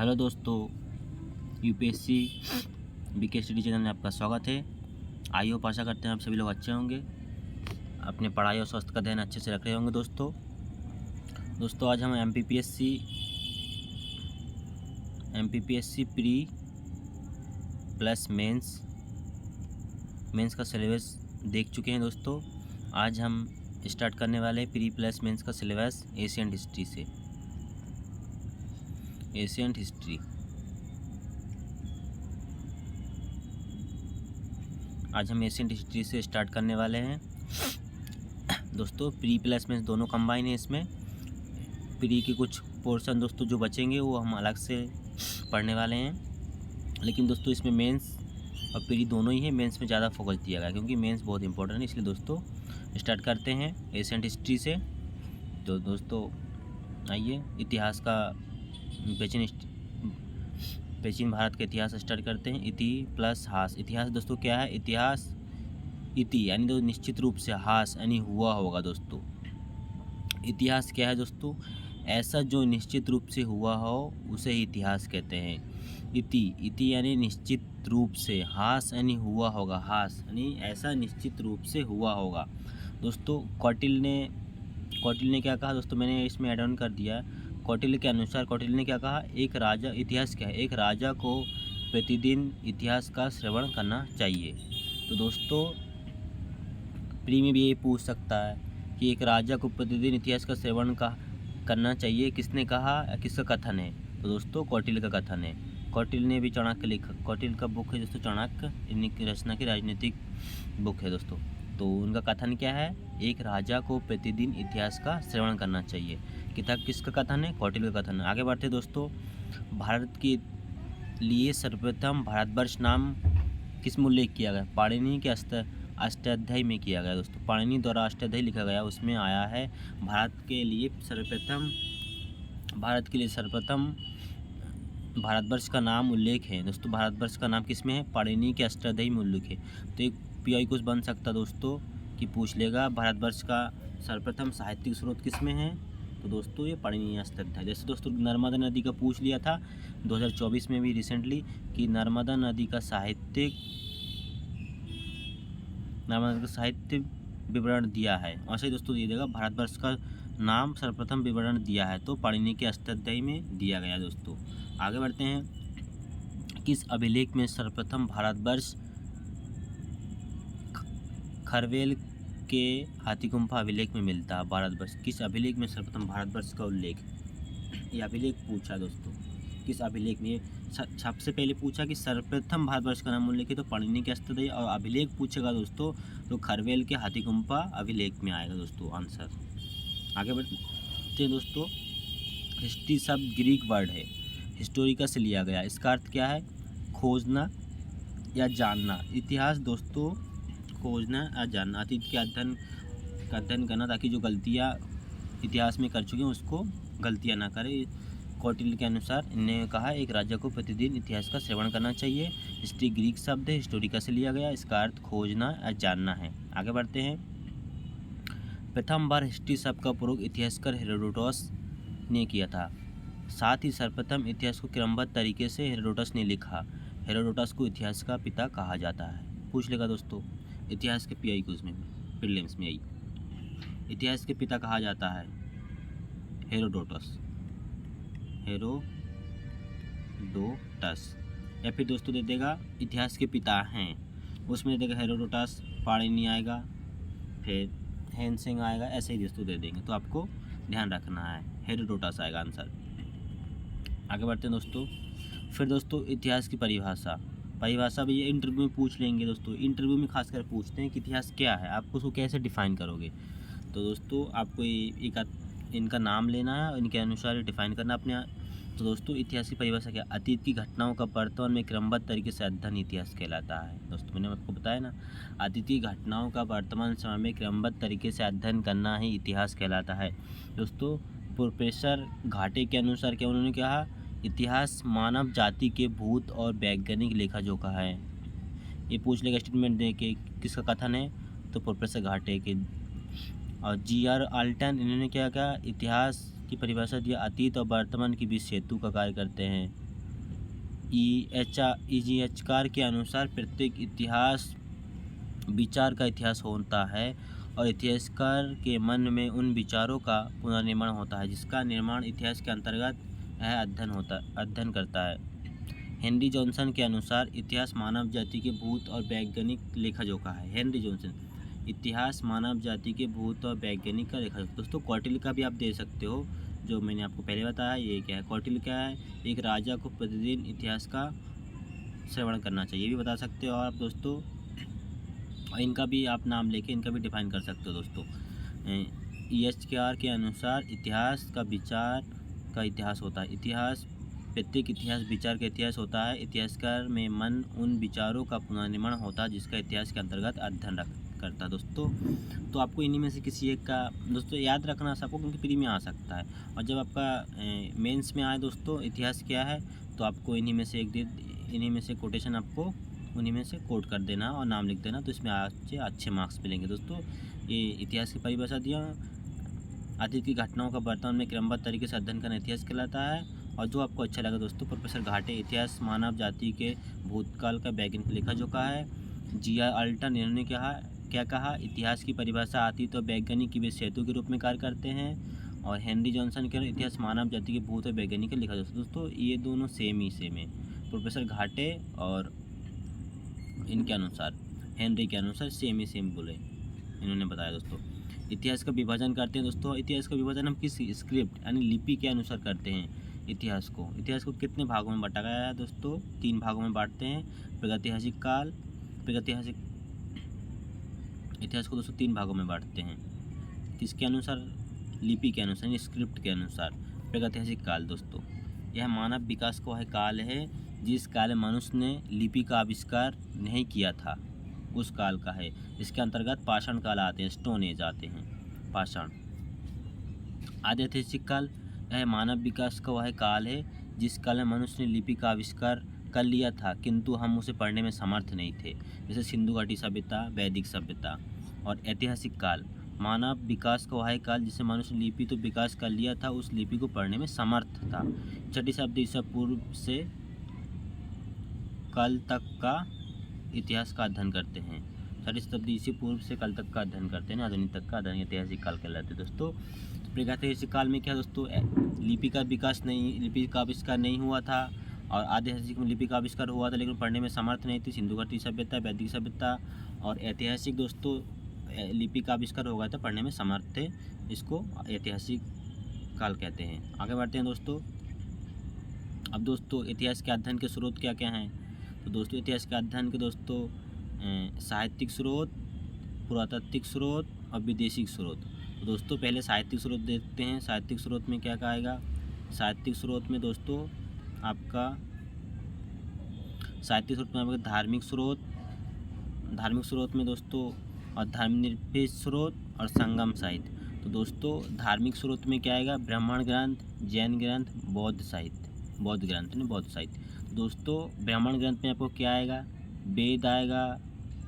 Hello दोस्तों, UPSC BK study channel में आपका स्वागत है। आई होप आशा करते हैं आप सभी लोग अच्छे होंगे, अपने पढ़ाई और स्वास्थ्य का ध्यान अच्छे से रख रहे होंगे। दोस्तों आज हम एमपीपीएससी प्री प्लस मेंस का सिलेबस देख चुके हैं। दोस्तों आज हम स्टार्ट करने वाले हैं प्री प्लस मेंस का सिलेबस एशियन हिस्ट्री से। एशियन हिस्ट्री आज हम एशियन हिस्ट्री से स्टार्ट करने वाले हैं। दोस्तों प्री प्लस मेंस दोनों कंबाइन है। इसमें प्री के कुछ पोर्शन दोस्तों जो बचेंगे वो हम अलग से पढ़ने वाले हैं, लेकिन दोस्तों इसमें मेंस और प्री दोनों ही है। मेंस में ज़्यादा फोकस दिया गया क्योंकि मेंस बहुत इंपॉर्टेंट है, इसलिए दोस्तों स्टार्ट करते हैं एशियन हिस्ट्री से। तो दोस्तों आइए इतिहास का प्राचीन भारत का इतिहास स्टार्ट करते हैं। इति प्लस हास। इतिहास दोस्तों क्या है? इतिहास इति यानी तो निश्चित रूप से, हास यानी हुआ होगा। दोस्तों इतिहास क्या है दोस्तों? ऐसा जो निश्चित रूप से हुआ हो उसे ही इतिहास कहते हैं। इति यानी निश्चित रूप से, हास यानी हुआ होगा। हास यानी ऐसा निश्चित रूप से हुआ होगा। दोस्तों कौटिल्य ने क्या कहा दोस्तों? मैंने इसमें ऐड ऑन कर दिया। कौटिल्य के अनुसार कौटिल्य ने क्या कहा? एक राजा, इतिहास क्या है? एक राजा को प्रतिदिन इतिहास का श्रवण करना चाहिए। तो दोस्तों प्री में भी ये पूछ सकता है कि एक राजा को प्रतिदिन इतिहास का श्रवण करना चाहिए, किसने कहा, किसका कथन है? तो दोस्तों कौटिल्य का कथन है। कौटिल्य ने भी चाणक्य लिखा। कौटिल्य का बुक है दोस्तों चाणक्य, इनकी रचना की राजनीतिक बुक है दोस्तों। तो उनका कथन क्या है? एक राजा को प्रतिदिन इतिहास का श्रवण करना चाहिए। किसका कथन है? कौटिल्य का कथन है। आगे बढ़ते दोस्तों, भारत के लिए सर्वप्रथम भारतवर्ष नाम किस में उल्लेख किया गया? पाणिनि के अष्टाध्यायी में किया गया। दोस्तों पाणिनि द्वारा अष्टाध्यायी लिखा गया, उसमें आया है भारत के लिए सर्वप्रथम भारतवर्ष का नाम उल्लेख है। दोस्तों भारतवर्ष का नाम किस में है? पाणिनि के अष्टाध्यायी में उल्लेख है। तो एक पीआई कुछ बन सकता दोस्तों कि पूछ लेगा भारतवर्ष का सर्वप्रथम साहित्यिक स्रोत किस में है? तो दोस्तों ये पाणिनि अष्टाध्यायी। जैसे दोस्तों नर्मदा नदी का पूछ लिया था 2024 में भी रिसेंटली कि नर्मदा नदी का साहित्य विवरण दिया है। ऐसे ही दोस्तों ये देगा भारतवर्ष का नाम सर्वप्रथम विवरण दिया है, तो पाणिनि के अष्टाध्यायी में दिया गया। दोस्तों आगे बढ़ते हैं। किस अभिलेख में सर्वप्रथम भारतवर्ष? खरवेल के हाथीगुम्फा अभिलेख में मिलता है भारतवर्ष। किस अभिलेख में सर्वप्रथम भारतवर्ष का उल्लेख? ये अभिलेख पूछा दोस्तों, किस अभिलेख में? सबसे पहले पूछा कि सर्वप्रथम भारतवर्ष का नाम उल्लेख है तो पाणिनि के अष्टाध्यायी, और अभिलेख पूछेगा दोस्तों तो खरवेल के हाथीगुम्फा अभिलेख में आएगा दोस्तों आंसर। आगे बढ़ते हैं दोस्तों। हिस्ट्री शब्द ग्रीक वर्ड है, हिस्टोरिका से लिया गया। इसका अर्थ क्या है? खोजना या जानना। इतिहास दोस्तों खोजना या जानना, अतीत के अध्ययन करना, ताकि जो गलतियाँ इतिहास में कर चुके हैं उसको गलतियाँ ना करें। कौटिल्य के अनुसार इन्होंने कहा एक राजा को प्रतिदिन इतिहास का श्रवण करना चाहिए। हिस्ट्री ग्रीक शब्द है, हिस्टोरिका से लिया गया। इसका अर्थ खोजना या जानना है। आगे बढ़ते हैं। प्रथम बार हिस्ट्री शब्द का प्रयोग इतिहासकार हेरोडोटस ने किया था। साथ ही सर्वप्रथम इतिहास को क्रमबद्ध तरीके से हेरोडोटस ने लिखा। हेरोडोटस को इतिहास का पिता कहा जाता है। पूछ लेगा दोस्तों इतिहास के पीआई क्विज में, प्रीलिम्स में आई। इतिहास के पिता कहा जाता है हेरोडोटस, या फिर दोस्तों दे देगा इतिहास के पिता हैं, उसमें दे देगा हेरोडोटस, पाणिनि आएगा, फिर हेनसेंग आएगा, ऐसे ही दोस्तों दे देंगे। तो आपको ध्यान रखना है हेरोडोटस आएगा आंसर। आगे बढ़ते हैं दोस्तों। फिर दोस्तों इतिहास की परिभाषा भी ये इंटरव्यू में पूछ लेंगे दोस्तों। इंटरव्यू में खासकर पूछते हैं कि इतिहास क्या है, आप उसको कैसे डिफ़ाइन करोगे। तो दोस्तों आपको इनका नाम लेना है और इनके अनुसार डिफ़ाइन करना अपने। तो दोस्तों इतिहास की परिभाषा क्या? अतीत की घटनाओं का वर्तमान में क्रमबद्ध तरीके से अध्ययन इतिहास कहलाता है। दोस्तों मैंने आपको बताया ना, अतीत की घटनाओं का वर्तमान समय में क्रमबद्ध तरीके से अध्ययन करना ही इतिहास कहलाता है। दोस्तों प्रोफेसर घाटे के अनुसार क्या उन्होंने कहा? इतिहास मानव जाति के भूत और वैज्ञानिक लेखा जोखा है। ये पूछ लेगा स्टेटमेंट दे के किसका कथन है? तो प्रोफेसर घाटे के। और जी.आर. आल्टन इन्होंने क्या कहा? इतिहास की परिभाषा दिया, अतीत और वर्तमान के बीच सेतु का कार्य करते हैं। इतिहासकार के अनुसार प्रत्येक इतिहास विचार का इतिहास होता है और इतिहासकार के मन में उन विचारों का पुनर्निर्माण होता है जिसका निर्माण इतिहास के अंतर्गत अध्ययन करता है। हेनरी जॉनसन के अनुसार इतिहास मानव जाति के भूत और वैज्ञानिक लेखा जोखा है। हेनरी जॉनसन, इतिहास मानव जाति के भूत और वैज्ञानिक का लेखा जोखा। दोस्तों कौटिल्य का भी आप दे सकते हो, जो मैंने आपको पहले बताया। ये क्या है, कौटिल्य क्या है, एक राजा को प्रतिदिन इतिहास का श्रवण करना चाहिए, ये भी बता सकते हो। और आप दोस्तों इनका भी आप नाम लेके इनका भी डिफाइन कर सकते हो। दोस्तों EHKR के अनुसार इतिहास का विचार का इतिहास होता है। इतिहास प्रत्येक इतिहास विचार का इतिहास होता है। इतिहासकार में मन उन विचारों का पुनर्निर्माण होता है जिसका इतिहास के अंतर्गत अध्ययन करता है। दोस्तों तो आपको इन्हीं में से किसी एक का दोस्तों याद रखना सबको, क्योंकि प्री में आ सकता है। और जब आपका मेंस में आए दोस्तों इतिहास क्या है, तो आपको इन्हीं में से कोटेशन आपको उन्हीं में से कोट कर देना और नाम लिख देना, तो इसमें आपसे अच्छे मार्क्स मिलेंगे। दोस्तों ये इतिहास की परिभाषा दिया, अतीत की घटनाओं का वर्तमान में क्रमबद्ध तरीके से अध्ययन करना इतिहास कहलाता है। और जो आपको अच्छा लगा दोस्तों, प्रोफेसर घाटे इतिहास मानव जाति के भूतकाल का वैज्ञानिक लेखा जोखा है। GR अल्टन इन्होंने क्या कहा, इतिहास की परिभाषा अतीत और वैज्ञानिक की वे सेतु के रूप में कार्य करते हैं। और हेनरी जॉनसन के इतिहास मानव जाति के भूत और वैज्ञानिक का लेखा जोखा। दोस्तों ये दोनों सेम है, प्रोफेसर घाटे और इनके अनुसार हेनरी के अनुसार सेम बोले, इन्होंने बताया। दोस्तों इतिहास का विभाजन करते हैं। दोस्तों इतिहास का विभाजन हम किस स्क्रिप्ट यानी लिपि के अनुसार करते हैं। इतिहास को कितने भागों में बांटा गया है दोस्तों, 3 भागों में बांटते हैं। प्रागैतिहासिक काल, इतिहास को दोस्तों 3 भागों में बांटते हैं। किसके अनुसार, लिपि के अनुसार, स्क्रिप्ट के अनुसार। प्रागैतिहासिक काल दोस्तों यह मानव विकास का वह काल है जिस काल में मनुष्य ने लिपि का आविष्कार नहीं किया था, उस काल का है। इसके अंतर्गत पाषाण काल आते हैं, स्टोन एज आते हैं, पाषाण। आदिऐतिहासिक काल यह मानव विकास का वह काल है जिस काल में मनुष्य ने लिपि का आविष्कार कर लिया था किंतु हम उसे पढ़ने में समर्थ नहीं थे, जैसे सिंधु घाटी सभ्यता, वैदिक सभ्यता। और ऐतिहासिक काल मानव विकास का वह काल जिसे मनुष्य ने लिपि तो विकास कर लिया था, उस लिपि को पढ़ने में समर्थ था। 6वीं शताब्दी ईसा पूर्व से कल तक का इतिहास का अध्ययन करते हैं। 6वीं शताब्दी ईसा पूर्व से कल तक का अध्ययन करते हैं, आधुनिक तक का अध्ययन ऐतिहासिक काल कहलाते हैं। दोस्तों प्रागैतिहासिक काल में क्या दोस्तों, लिपि का आविष्कार नहीं हुआ था। और आदिऐतिहासिक में लिपि का आविष्कार हुआ था लेकिन पढ़ने में समर्थ नहीं थी, सिंधु घाटी सभ्यता, वैदिक सभ्यता। और ऐतिहासिक दोस्तों लिपि का आविष्कार हो गया था, पढ़ने में समर्थ थे, इसको ऐतिहासिक काल कहते हैं। आगे बढ़ते हैं दोस्तों। अब दोस्तों इतिहास के अध्ययन के स्रोत क्या क्या हैं, तो दोस्तों इतिहास के अध्ययन के दोस्तों साहित्यिक स्रोत, पुरातात्विक स्रोत और विदेशी स्रोत। तो दोस्तों पहले साहित्यिक स्रोत देखते हैं। साहित्यिक स्रोत में क्या आएगा, साहित्यिक स्रोत में दोस्तों आपका धार्मिक स्रोत में दोस्तों और धर्मनिरपेक्ष स्रोत और संगम साहित्य। तो दोस्तों धार्मिक स्रोत में क्या आएगा, ब्राह्मण ग्रंथ, जैन ग्रंथ, बौद्ध साहित्य। दोस्तों ब्राह्मण ग्रंथ में आपको क्या आएगा, वेद आएगा,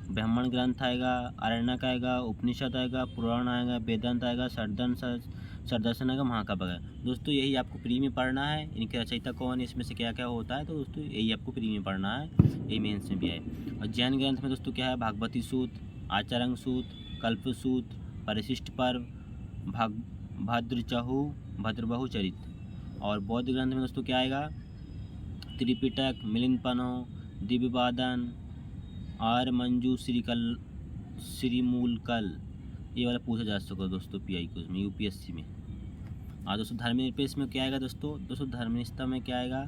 ब्राह्मण ग्रंथ आएगा, आरण्यक आएगा, उपनिषद आएगा, पुराण आएगा, वेदांत आएगा, सरदर्शन आएगा, महाकाव्य आएगा। दोस्तों यही आपको प्री में पढ़ना है, इनके रचयिता कौन है, इसमें से क्या क्या होता है, तो दोस्तों यही आपको प्री में पढ़ना है, यही मेंस में भी है। और जैन ग्रंथ में दोस्तों क्या है, भागवती सूत, आचरण सूत, कल्पसूत, परिशिष्ट पर्व, भद्रबहु चरित। और बौद्ध ग्रंथ में दोस्तों क्या आएगा, त्रिपिटक, मिलिंदपनो, दिव्यवादन, आर्य मंजू, श्रीमूलकल, ये वाला पूछा जा सकता है दोस्तों PI क्विज में, UPSC में। और दोस्तों धर्मनिरपेक्ष में क्या आएगा दोस्तों धर्मनिष्ठा में क्या आएगा,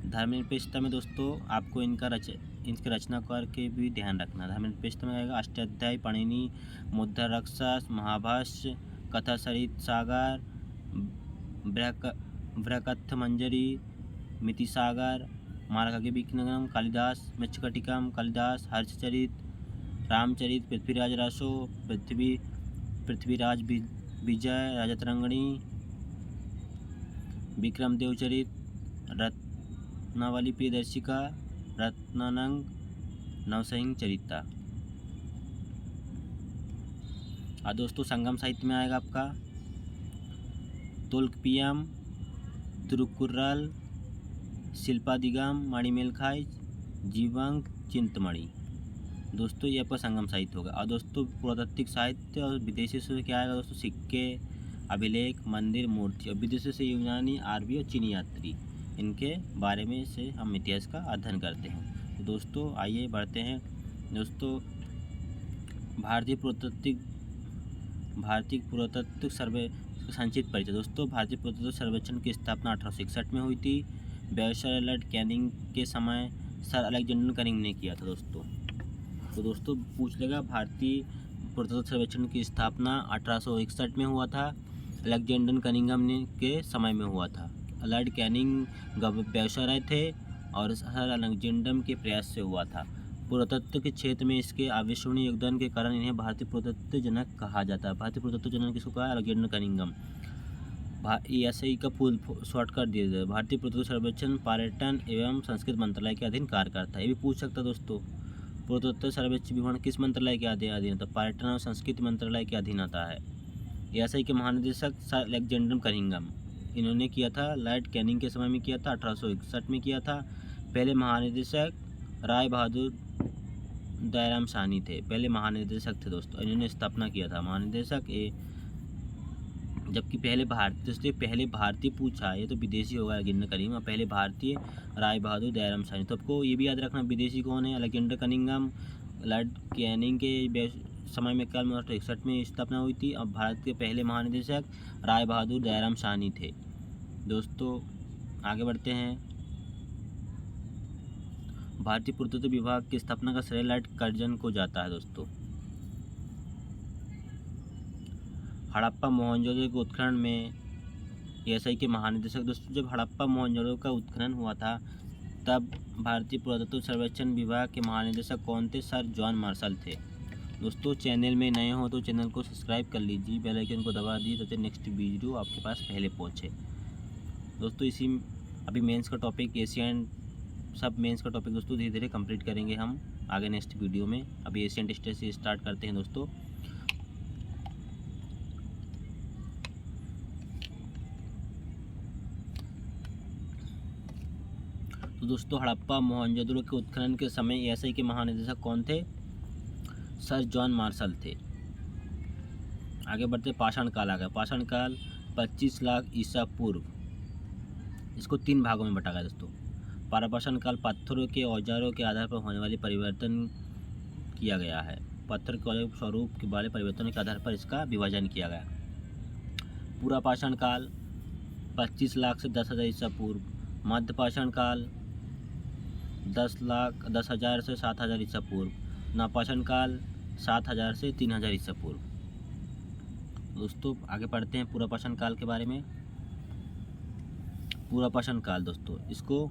धर्मनिरपेक्षता में दोस्तों आपको इनके रचनाकार के भी ध्यान रखना। धर्मनिरपेक्षता में आएगा अष्टाध्यायी, पाणिनि, मुद्रा राक्षस, महाभाष्य, कथा सरित सागर, बृहत्कथा मंजरी, मिति सागर, मारकाव्य विघ्नम, कालिदास मृच्छकटिकम, कालिदास हर्षचरित, रामचरित, पृथ्वीराज रासो, पृथ्वीराज विजय, राजतरंगिणी, विक्रम देवचरित, रत्नावली प्रियदर्शिका, रत्नानंग, नवसिंह चरिता। और दोस्तों संगम साहित्य में आएगा आपका तोल्कपियम, तिरुक्कुरल, शिल्पादिगम, मणिमेलखाई, जीवंग, चिंतमणि। दोस्तों ये आपका संगम साहित्य होगा। और दोस्तों पुरातात्विक साहित्य और विदेशी से क्या आएगा दोस्तों, सिक्के, अभिलेख, मंदिर, मूर्ति। और विदेशी से यूनानी, अरबी और चीनी यात्री, इनके बारे में से हम इतिहास का अध्ययन करते हैं। तो दोस्तों आइए बढ़ते हैं दोस्तों। भारतीय पुरातत्व सर्वे संक्षिप्त परिचय। दोस्तों भारतीय पुरातत्व सर्वेक्षण की स्थापना 1861 में हुई थी। बैरिस्टर लॉर्ड कैनिंग के समय सर अलेक्जेंडर कनिंग ने किया था दोस्तों। तो दोस्तों पूछ लेगा, भारतीय पुरातत्व सर्वेक्षण की स्थापना 1861 में हुआ था। अलेक्जेंडर कनिंघम ने के समय में हुआ था। लॉर्ड कैनिंग बैरिस्टर थे और सर अलेक्जेंडर के प्रयास से हुआ था। पुरातत्व के क्षेत्र में इसके अविस्मरणीय योगदान के कारण इन्हें भारतीय पुरातत्व जनक कहा जाता है। भारतीय पुरातत्व जनक किसको कहा है? Alexander Cunningham. ESI का फुल शॉर्टकट दिया जाए। भारतीय पुरातत्व सर्वेक्षण पर्यटन एवं संस्कृति मंत्रालय के अधीन कार्य करता है। ये भी पूछ सकता है दोस्तों, पुरातत्व सर्वेक्षण विभाग किस मंत्रालय के अधीन आता है? पर्यटन और संस्कृति मंत्रालय के अधीन आता है। ESI के महानिदेशक सर अलेक्जेंडर कनिंघम, इन्होंने किया था लॉर्ड कैनिंग के समय में किया था, 1861 में किया था। पहले महानिदेशक राय बहादुर दयाराम साहनी थे, पहले महानिदेशक थे दोस्तों। इन्होंने स्थापना किया था महानिदेशक जबकि पहले भारतीय पूछा, ये तो विदेशी होगा अलेक्जेंडर कनिंघम, पहले भारतीय राय बहादुर दयाराम साहनी। तो आपको ये भी याद रखना विदेशी कौन है? Alexander Cunningham. लॉर्ड कैनिंग के समय में कल 1861 में स्थापना हुई थी। अब भारत के पहले महानिदेशक राय बहादुर दयाराम साहनी थे दोस्तों। आगे बढ़ते हैं। भारतीय पुरातत्व विभाग की स्थापना का श्रेय लॉर्ड कर्जन को जाता है दोस्तों। हड़प्पा मोहनजोदड़ो के उत्खनन में ESI के महानिदेशक दोस्तों, जब हड़प्पा मोहनजोदड़ो का उत्खनन हुआ था तब भारतीय पुरातत्व सर्वेक्षण विभाग के महानिदेशक कौन थे? सर जॉन मार्शल थे दोस्तों। चैनल में नए हो तो चैनल को सब्सक्राइब कर लीजिए, बेल आइकन को दबा दीजिए ताकि नेक्स्ट वीडियो आपके पास पहले पहुंचे दोस्तों। इसी अभी मेंस का टॉपिक एशियन सब मेंस का टॉपिक दोस्तों धीरे धीरे कंप्लीट करेंगे हम आगे नेक्स्ट वीडियो में। अभी एशियन टेस्ट से स्टार्ट करते हैं दोस्तों। तो दोस्तों हड़प्पा मोहनजोदड़ो के उत्खनन के समय ESI के महानिदेशक कौन थे? सर जॉन मार्शल थे। आगे बढ़ते पाषाण काल आ गया। पाषाण काल 25 लाख ईसा पूर्व, इसको 3 भागों में बटा गया दोस्तों। पाषाण काल पत्थरों के औजारों के आधार पर होने वाले परिवर्तन किया गया है। पत्थर के स्वरूप के वाले परिवर्तन के आधार पर इसका विभाजन किया गया। पूरा पाषाण काल 25 लाख से 10,000 ईसा पूर्व। मध्य पाषाण काल 10,000 से 7,000 ईसा पूर्व। नवपाषाण काल 7,000 से 3,000 ईसा पूर्व। दोस्तों आगे पढ़ते हैं पूरा पाषाण काल के बारे में। पूरा पाषाण काल दोस्तों, इसको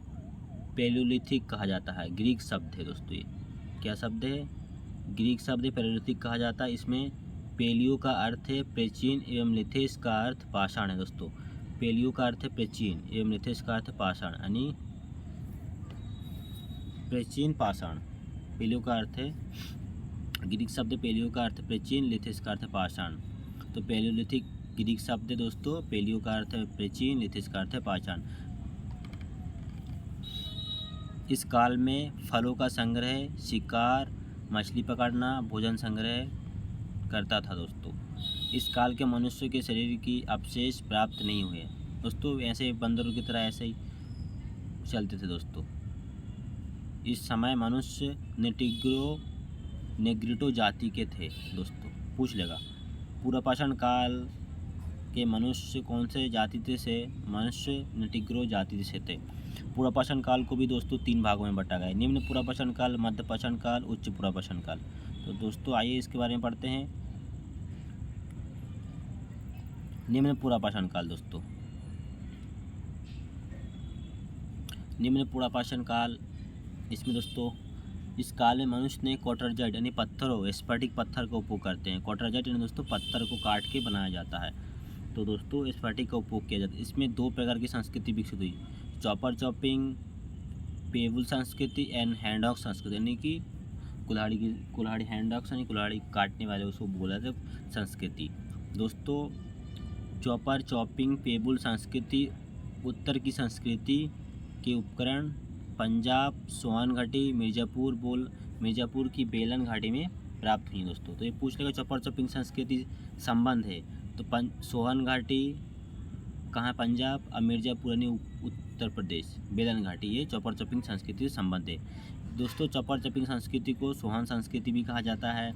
पैलियोलिथिक कहा जाता है। ग्रीक शब्द है दोस्तों, ये क्या शब्द है? ग्रीक शब्द है, पैलियोलिथिक कहा जाता है। इसमें पैलियो का अर्थ है प्राचीन एवं लिथिस का अर्थ पाषाण है दोस्तों। पैलियो का अर्थ है प्राचीन एवं लिथिस का अर्थ पाषाण, यानी प्राचीन पाषाण। पैलियो का अर्थ है, ग्रीक शब्द पैलियो का अर्थ प्राचीन, लिथिस का अर्थ पाषाण। तो पैलियोलिथिक ग्रीक शब्द है दोस्तों, पैलियो का अर्थ है प्राचीन, लिथिस का अर्थ है पाषाण। इस काल में फलों का संग्रह, शिकार, मछली पकड़ना, भोजन संग्रह करता था दोस्तों। इस काल के मनुष्य के शरीर की अवशेष प्राप्त नहीं हुए दोस्तों, ऐसे बंदरों की तरह ऐसे ही चलते थे दोस्तों। इस समय मनुष्य नेग्रिटो जाति के थे दोस्तों। पूछ लेगा पूरा पाषाण काल के मनुष्य कौन से जाति से? मनुष्य नेग्रिटो जाति से थे। पूरा पाषाण काल को भी दोस्तों 3 भागों में बांटा गया है। निम्न पूरा पाषाण काल, मध्य पाषाण काल, उच्च पूरा पाषाण काल। तो दोस्तों आइए इसके बारे में पढ़ते हैं। निम्न पूरा पाषाण काल दोस्तों, निम्न पूरा पाषाण काल, इसमें दोस्तों इस काल में मनुष्य ने क्वार्टरजाइट यानी पत्थरों, स्फटिक पत्थर का उपयोग करते हैं। क्वार्टरजाइट यानी दोस्तों पत्थर को काट के बनाया जाता है। तो दोस्तों स्फटिक का उपयोग किया जाता है। इसमें 2 प्रकार की संस्कृति विकसित हुई, चॉपर चॉपिंग पेबल संस्कृति एंड हैंडऑक संस्कृति, यानी कि कुल्हाड़ी हैंडऑक्स यानी कुल्हाड़ी काटने वाले उसको बोला जाता है संस्कृति। दोस्तों चॉपर चॉपिंग पेबुल संस्कृति उत्तर की संस्कृति के उपकरण पंजाब सोहन घाटी मिर्ज़ापुर की बेलन घाटी में प्राप्त हुई दोस्तों। तो ये पूछ लेगा चॉपर चॉपिंग संस्कृति संबंध है तो सोहन घाटी कहाँ है, पंजाब, और मिर्ज़ापुर यानी उत्तर प्रदेश बेलन घाटी, ये चॉपर चॉपिंग संस्कृति से संबंध है दोस्तों। चॉपर चॉपिंग संस्कृति को सोहन संस्कृति भी कहा जाता है।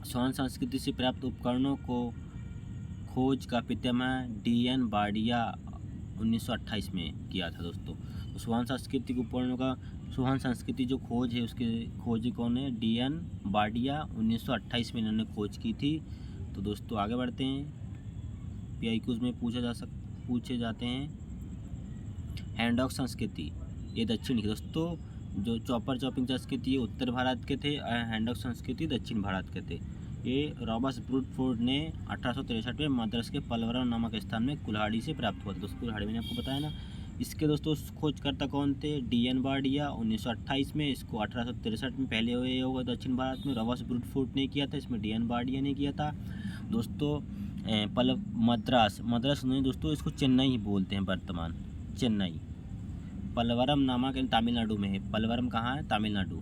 सोहन संस्कृति से प्राप्त उपकरणों को खोज का पितामह DN बार्डिया 1928 में किया था दोस्तों। तो सोहन संस्कृति के उपकरणों का सोहन संस्कृति जो खोज है उसके खोजी कौन है, DN बार्डिया 1928 में इन्होंने खोज की थी। तो दोस्तों आगे बढ़ते हैं, PIQs में पूछे जाते हैं। हैंडॉक संस्कृति ये दक्षिण की दोस्तों, जो चॉपर चॉपिंग संस्कृति ये उत्तर भारत के थे और हैंडॉक संस्कृति दक्षिण भारत के थे। ये रॉबर्ट ब्रूटफोर्ड ने 1863 में मद्रास के पलवरम नामक स्थान में कुल्हाड़ी से प्राप्त हुआ था दोस्तों। कुल्हाड़ी मैंने आपको बताया ना। इसके दोस्तों खोजकर्ता कौन थे, DN बार्डिया 1928 में, इसको 1863 में पहले हुए होगा दक्षिण भारत में, रॉबर्ट ब्रूटफोर्ड ने किया था, इसमें DN बार्डिया ने किया था दोस्तों। मद्रास नहीं दोस्तों, इसको चेन्नई ही बोलते हैं वर्तमान, चेन्नई। पलवरम नामक तमिलनाडु में है, पलवरम कहाँ है, तमिलनाडु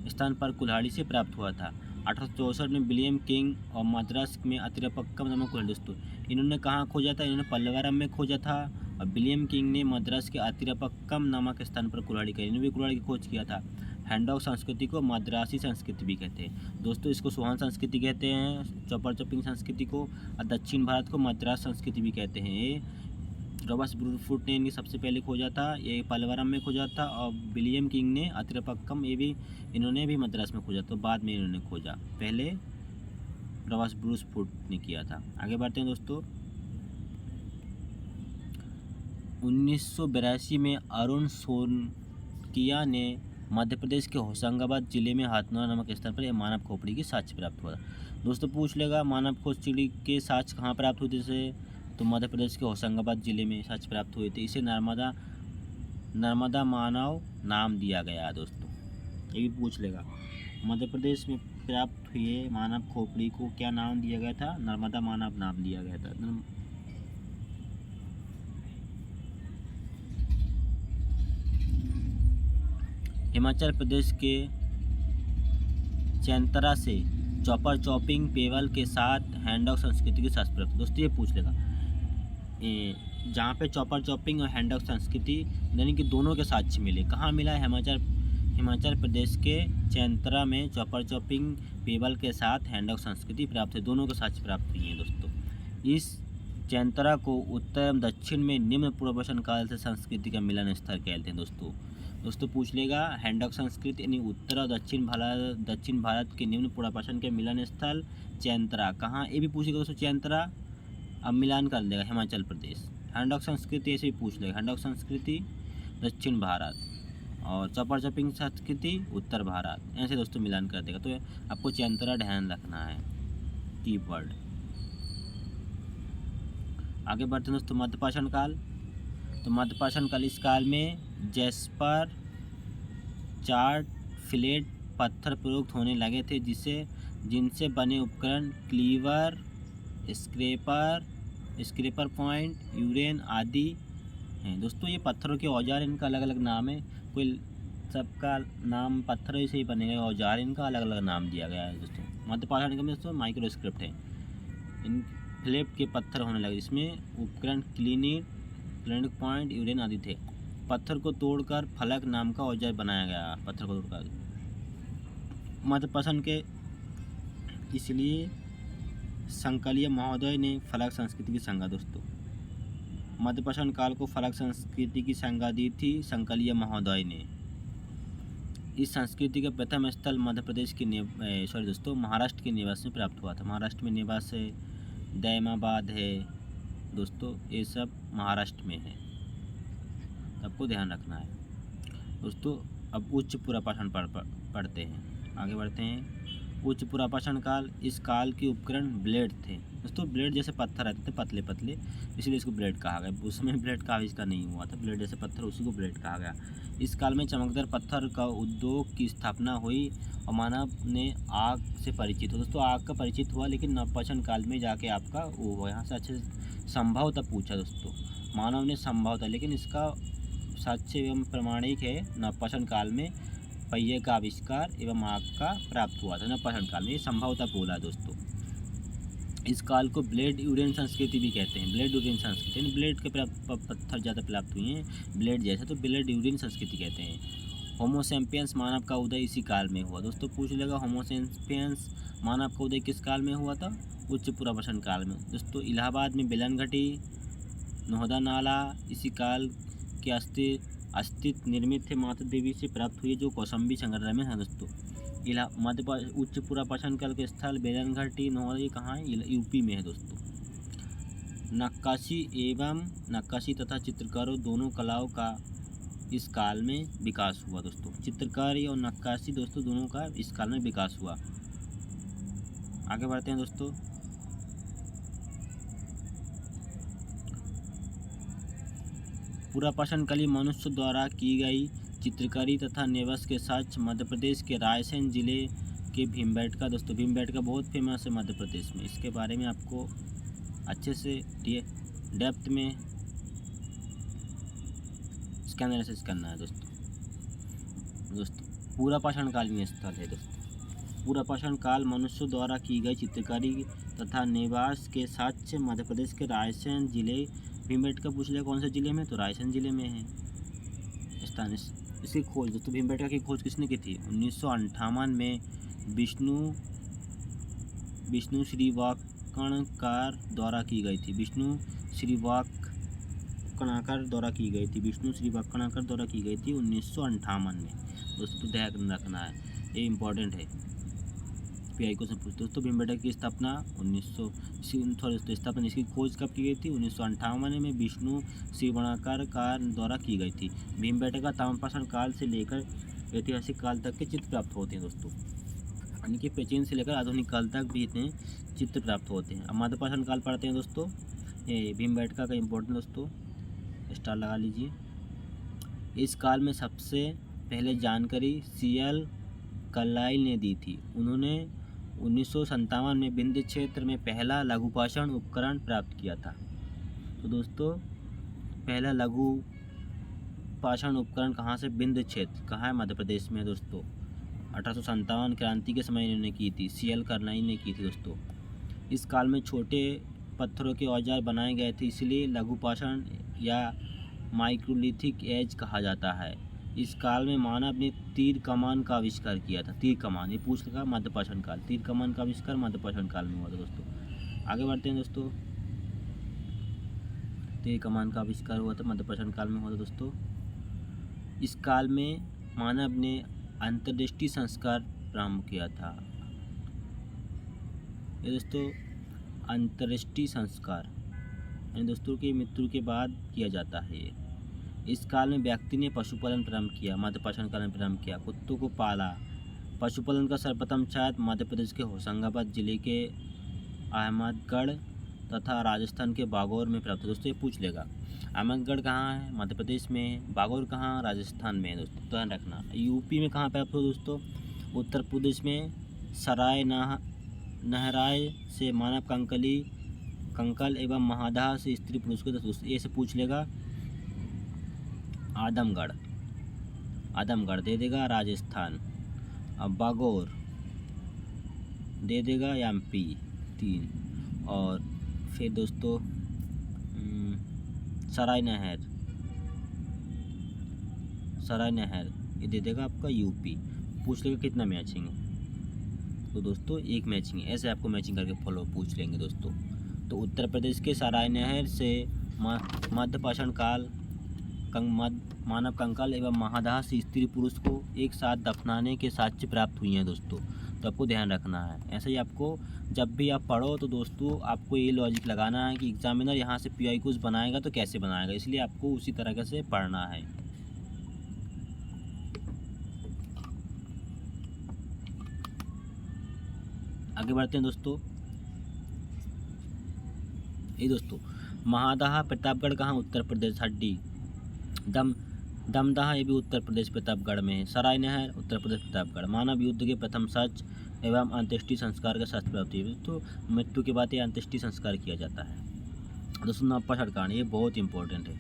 स्थान पर कुल्हाड़ी से प्राप्त हुआ था। 1864 में विलियम किंग और मद्रास में अतिरपक्कम नामक कुल्हाड़ी दोस्तों, इन्होंने कहाँ खोजा था, इन्होंने पलवरम में खोजा था, और विलियम किंग ने मद्रास के अतिरपक्कम नामक स्थान पर कुल्हाड़ी का इन्होंने भी कुल्हाड़ी की खोज किया था। हैंडॉक संस्कृति को मद्रासी संस्कृति भी कहते हैं दोस्तों, इसको सोहन संस्कृति कहते हैं चॉपर चॉपिंग संस्कृति को, और दक्षिण भारत को मद्रास संस्कृति भी कहते हैं। ये रॉबर्ट ब्रूटफोर्ड ने इन्हें सबसे पहले खोजा था, ये पलवरम में खोजा था, और विलियम किंग ने अतिरपक्कम ये भी इन्होंने भी मद्रास में खोजा, तो बाद में इन्होंने खोजा, पहले रॉबर्ट ब्रूटफोर्ड ने किया था। आगे बढ़ते हैं दोस्तों। 1982 में अरुण सोनकिया ने मध्य प्रदेश के होशंगाबाद जिले में हाथनौरा नामक स्थान पर मानव खोपड़ी की साक्ष्य प्राप्त हुआ दोस्तों। पूछ लेगा मानव खोपड़ी के साक्ष्य कहाँ प्राप्त हुए थे, तो मध्य प्रदेश के होशंगाबाद जिले में साक्ष्य प्राप्त हुए थे। इसे नर्मदा मानव नाम दिया गया दोस्तों, ये भी पूछ लेगा। मध्य प्रदेश में प्राप्त हुए मानव खोपड़ी को क्या नाम दिया गया था, नर्मदा मानव नाम दिया गया था। हिमाचल प्रदेश के चैंतरा से चॉपर चॉपिंग पेवल के साथ हैंडॉक संस्कृति की साक्ष्य प्राप्त दोस्तों, ये पूछ लेगा। जहाँ पे चॉपर चॉपिंग और हैंडॉक संस्कृति यानी कि दोनों के साक्ष्य मिले, कहाँ मिला है, हिमाचल प्रदेश के चैंतरा में चॉपर चॉपिंग पेवल के साथ हैंडॉक संस्कृति प्राप्त है, दोनों के साक्ष्य प्राप्त हुई हैं दोस्तों। इस चैंतरा को उत्तर एवं दक्षिण में निम्न पूर्वापशन काल से संस्कृति का मिलन स्थल कहते हैं दोस्तों पूछ लेगा। हैंडॉक संस्कृति यानी उत्तर और दक्षिण भारत के निम्न पूर्वापशन के मिलन स्थल चैंतरा कहाँ, ये भी पूछेगा दोस्तों। चैंतरा अब मिलान कर देगा हिमाचल प्रदेश। हैंडॉक संस्कृति ऐसे भी पूछ लेगा, हैंडॉक संस्कृति दक्षिण भारत और चॉपर चॉपिंग संस्कृति उत्तर भारत, ऐसे दोस्तों मिलान कर देगा। तो आपको चैंतरा ध्यान रखना है कीवर्ड। आगे बढ़ते हैं दोस्तों मध्यपाषाण काल। तो मध्यपाषाण काल, इस काल में जैस्पर चार्ट फिलेट पत्थर प्रयुक्त होने लगे थे जिनसे बने उपकरण क्लीवर स्क्रैपर पॉइंट यूरेन आदि हैं दोस्तों। ये पत्थरों के औजार, इनका अलग अलग नाम है, कोई सबका नाम पत्थरों से ही बने औजार, इनका अलग अलग नाम दिया गया है दोस्तों। मध्यपाषाण में दोस्तों माइक्रोस्क्रिप्ट है, इन फ्लेप के पत्थर होने लगे, इसमें उपकरण क्लिनिक पॉइंट यूरेन आदि थे। पत्थर को तोड़कर फलक नाम का औजार बनाया गया, पत्थर को तोड़कर मध्यपाषाण के, इसलिए संकलिया महोदय ने फलक संस्कृति की संज्ञा दोस्तों, मध्यपाषाण काल को फलक संस्कृति की संज्ञा दी थी संकलिया महोदय ने। इस संस्कृति का प्रथम स्थल मध्य प्रदेश के महाराष्ट्र के निवास में प्राप्त हुआ था। महाराष्ट्र में निवास है, दैमाबाद है दोस्तों, ये सब महाराष्ट्र में है, सबको ध्यान रखना है दोस्तों। अब उच्च पूर्वापाषाण पढ़ते हैं, आगे बढ़ते हैं। उच्च पुरापाषाण काल, इस काल के उपकरण ब्लेड थे दोस्तों। ब्लेड जैसे पत्थर रहते थे पतले पतले, इसलिए इसको ब्लेड कहा गया। उस समय ब्लेड का आविष्कार नहीं हुआ था, ब्लेड जैसे पत्थर उसी को ब्लेड कहा गया। इस काल में चमकदार पत्थर का उद्योग की स्थापना हुई और मानव ने आग से परिचित हो। दोस्तों आग का परिचित हुआ, लेकिन नवपाषाण काल में जाके आपका वो हुआ। यहाँ से अच्छे से संभवतः पूछा दोस्तों, मानव ने संभवतः, लेकिन इसका साक्ष्य एवं प्रमाणिक है नवपाषाण काल में पहिए का आविष्कार एवं आग का प्राप्त हुआ था। नवपाषाण काल में ये संभवतः बोला दोस्तों। इस काल को ब्लेड यूरेन संस्कृति भी कहते हैं। ब्लेड यूरेन संस्कृति यानी ब्लेड के पत्थर ज़्यादा प्राप्त हुए हैं ब्लेड जैसा, तो ब्लेड यूरेन संस्कृति कहते हैं। होमोसेपियंस मानव का उदय इसी काल में हुआ। दोस्तों पूछ लेगा होमोसेपियंस मानव का उदय किस काल में हुआ था? उच्च पुरापाषाण काल में। दोस्तों इलाहाबाद में बेलन घटी, नोहदा नाला इसी काल के अस्तित्व निर्मित थे माता देवी से प्राप्त हुए, जो कौशाम्बी संग्रहालय में है दोस्तों। मध्य उच्च पुरापाषाण काल के स्थल बेलन घाटी नोहदा ये कहाँ है? यूपी में है दोस्तों। नक्काशी तथा चित्रकारों दोनों कलाओं का इस काल में विकास हुआ दोस्तों। चित्रकारी और नक्काशी दोस्तों दोनों का इस काल में विकास हुआ। आगे बढ़ते हैं दोस्तों। पुरापाषाण कालीन मनुष्य द्वारा की गई चित्रकारी तथा निवास के साक्ष्य मध्य प्रदेश के रायसेन जिले के भीमबेटका दोस्तों। भीमबेटका बहुत फेमस है मध्य प्रदेश में, इसके बारे में आपको अच्छे से डेप्थ में इसका एनालिसिस करना है दोस्तों। पुरापाषाण कालीन स्थल है दोस्तों। पुरापाषाण काल मनुष्य द्वारा की गई चित्रकारी तथा निवास के साक्ष्य मध्य प्रदेश के रायसेन जिले भीमबेटका पूछ लिया कौन से जिले में? तो रायसेन जिले में है स्थान। इसकी खोज दोस्तों भीमबेटका की खोज किसने की थी? 1958 में विष्णु श्रीवाकणकार द्वारा की गई थी। विष्णु श्रीवाकणकार द्वारा की गई थी 1958 में दोस्तों, ध्यान रखना है, ये इम्पोर्टेंट है, पीआई क्वेश्चन पूछते। दोस्तों भीमबेटका की स्थापना स्थापना इसकी खोज कब की गई थी? 1958 में विष्णु श्रीवाकणकार द्वारा की गई थी। भीमबेटका ताम्रपाषाण काल से लेकर ऐतिहासिक काल तक के चित्र प्राप्त होते हैं दोस्तों, यानी कि प्राचीन से लेकर आधुनिक काल तक भी इतने चित्र प्राप्त होते हैं। अब मध्यपाषाण काल पढ़ते हैं दोस्तों। ये भीमबेटका का इम्पोर्टेंट दोस्तों, स्टार लगा लीजिए। इस काल में सबसे पहले जानकारी CL कार्लाइल ने दी थी। उन्होंने 1957 में विंध्य क्षेत्र में पहला लघुपाषाण उपकरण प्राप्त किया था। तो दोस्तों पहला लघुपाषाण उपकरण कहाँ से? विंध्य क्षेत्र कहाँ है? मध्य प्रदेश में दोस्तों। 1857 क्रांति के समय इन्होंने की थी, CL कार्लाइल ने की थी दोस्तों। इस काल में छोटे पत्थरों के औजार बनाए गए थे, इसलिए लघुपाषाण या माइक्रोलिथिक एज कहा जाता है। इस काल में मानव ने तीर कमान का आविष्कार किया था। तीर कमान ये पूछ लगा मध्यपाषाण काल, तीर कमान का आविष्कार मध्यपाषाण काल में हुआ था दोस्तों। आगे बढ़ते हैं दोस्तों। तीर कमान का आविष्कार हुआ था मध्यपाषाण काल में हुआ था दोस्तों। इस काल में मानव ने अंतर्दृष्टि संस्कार प्रारंभ किया था। ये दोस्तों अंतर्दृष्टि संस्कार यानी दोस्तों की मृत्यु के बाद किया जाता है। इस काल में व्यक्ति ने पशुपालन प्रारंभ किया। मध्यपाषाण काल में प्रारंभ किया, कुत्तों को पाला। पशुपालन का सर्वप्रथम छात्र मध्य प्रदेश के होशंगाबाद जिले के अहमदगढ़ तथा राजस्थान के बागौर में प्राप्त। दोस्तों ये पूछ लेगा अहमदगढ़ कहाँ है? मध्य प्रदेश में। बागौर कहाँ? राजस्थान में दोस्तों, ध्यान रखना। यूपी में कहाँ प्राप्त हो दोस्तों? उत्तर प्रदेश में सराय नहराय से मानव कंकल एवं महादाह से स्त्री पुरुष को दोस्तों ये से पूछ लेगा। आदमगढ़ दे देगा राजस्थान। अब बागौर दे देगा MP 3। और फिर दोस्तों सराय नहर ये दे देगा आपका UP। पूछ लेगा कितना मैचिंग है? तो दोस्तों एक मैचिंग है, ऐसे आपको मैचिंग करके फॉलो पूछ लेंगे दोस्तों। तो उत्तर प्रदेश के सराय नहर से मध्यपाषाण काल मानव कंकाल एवं महादाह से स्त्री पुरुष को एक साथ दफनाने के साक्ष्य प्राप्त हुई हैं दोस्तों। तो आपको ध्यान रखना है, ऐसे ही आपको जब भी आप पढ़ो तो दोस्तों आपको ये लॉजिक लगाना है कि एग्जामिनर यहाँ से PI क्वेश्चन बनाएगा तो कैसे बनाएगा, इसलिए आपको उसी तरीके से पढ़ना है। आगे बढ़ते हैं दोस्तों। ये दोस्तों महादाह प्रतापगढ़ कहाँ, उत्तर प्रदेश। हड्डी दमदाह ये भी उत्तर प्रदेश प्रतापगढ़ में है। सराय नहर उत्तर प्रदेश प्रतापगढ़। मानव युद्ध के प्रथम सच एवं अंत्येष्टि संस्कार का शास्त्र प्राप्ति है। तो मृत्यु के बाद ये अंत्येष्टि संस्कार किया जाता है। दोस्तों नप्पा सड़कान ये बहुत इंपॉर्टेंट है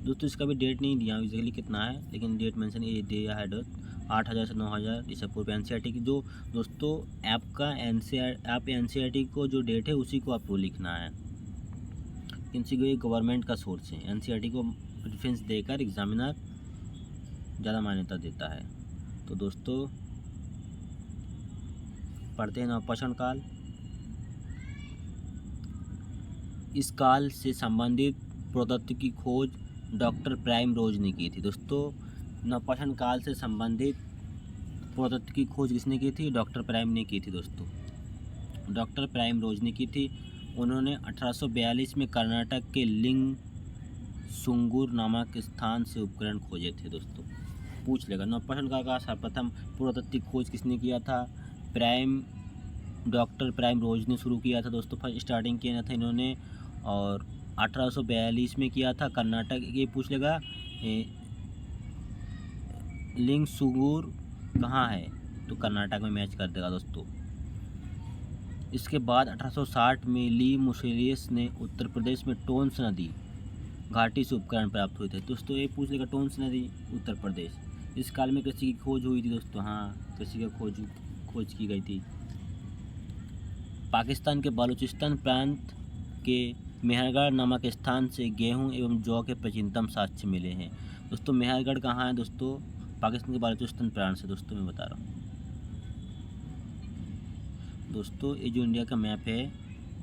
दोस्तों। इसका भी डेट नहीं दिया इजीली कितना है, लेकिन डेट मेंशन ये दिया है दोस्त 8000 से 9000 ईसा पूर्व। एनसीईआरटी की जो दोस्तों आपका एनसीईआरटी को जो डेट है उसी को आपको लिखना है। इनसी को ये गवर्नमेंट का सोर्स है। एनसीईआरटी को प्रेफरेंस देकर एग्जामिनर ज़्यादा मान्यता देता है। तो दोस्तों पढ़ते हैं नवपाषाण काल। इस काल से संबंधित प्रौद्योगिकी की खोज डॉक्टर प्राइम रोज ने की थी। दोस्तों नवपाषाण काल से संबंधित प्रौद्योगिकी की खोज किसने की थी, डॉक्टर प्राइम ने की थी दोस्तों। डॉक्टर प्राइम रोज ने की थी। उन्होंने 1842 में कर्नाटक के लिंगसुगूर नामक स्थान से उपकरण खोजे थे दोस्तों। पूछ लेगा नवपाषाण काल का सर्वप्रथम प्रौद्योगिकी खोज किसने किया था, डॉक्टर प्राइम रोज ने शुरू किया था दोस्तों। फर्स्ट स्टार्टिंग किया था इन्होंने और 1842 में किया था। कर्नाटक ये पूछ लेगा लिंगसुगूर कहाँ है, तो कर्नाटक में मैच कर देगा दोस्तों। इसके बाद 1860 में ली मुसेलियस ने उत्तर प्रदेश में टोंस नदी घाटी से उपकरण प्राप्त हुए थे दोस्तों। ये पूछ लेगा टोंस नदी उत्तर प्रदेश। इस काल में कृषि की खोज हुई थी दोस्तों। हाँ कृषि की खोज की गई थी। पाकिस्तान के बलूचिस्तान प्रांत के मेहरगढ़ नामक स्थान से गेहूं एवं जौ के प्राचीनतम साक्ष्य मिले हैं दोस्तों। मेहरगढ़ कहाँ है दोस्तों, पाकिस्तान के बलूचिस्तान प्रांत से दोस्तों मैं बता रहा हूँ दोस्तों। ये जो इंडिया का मैप है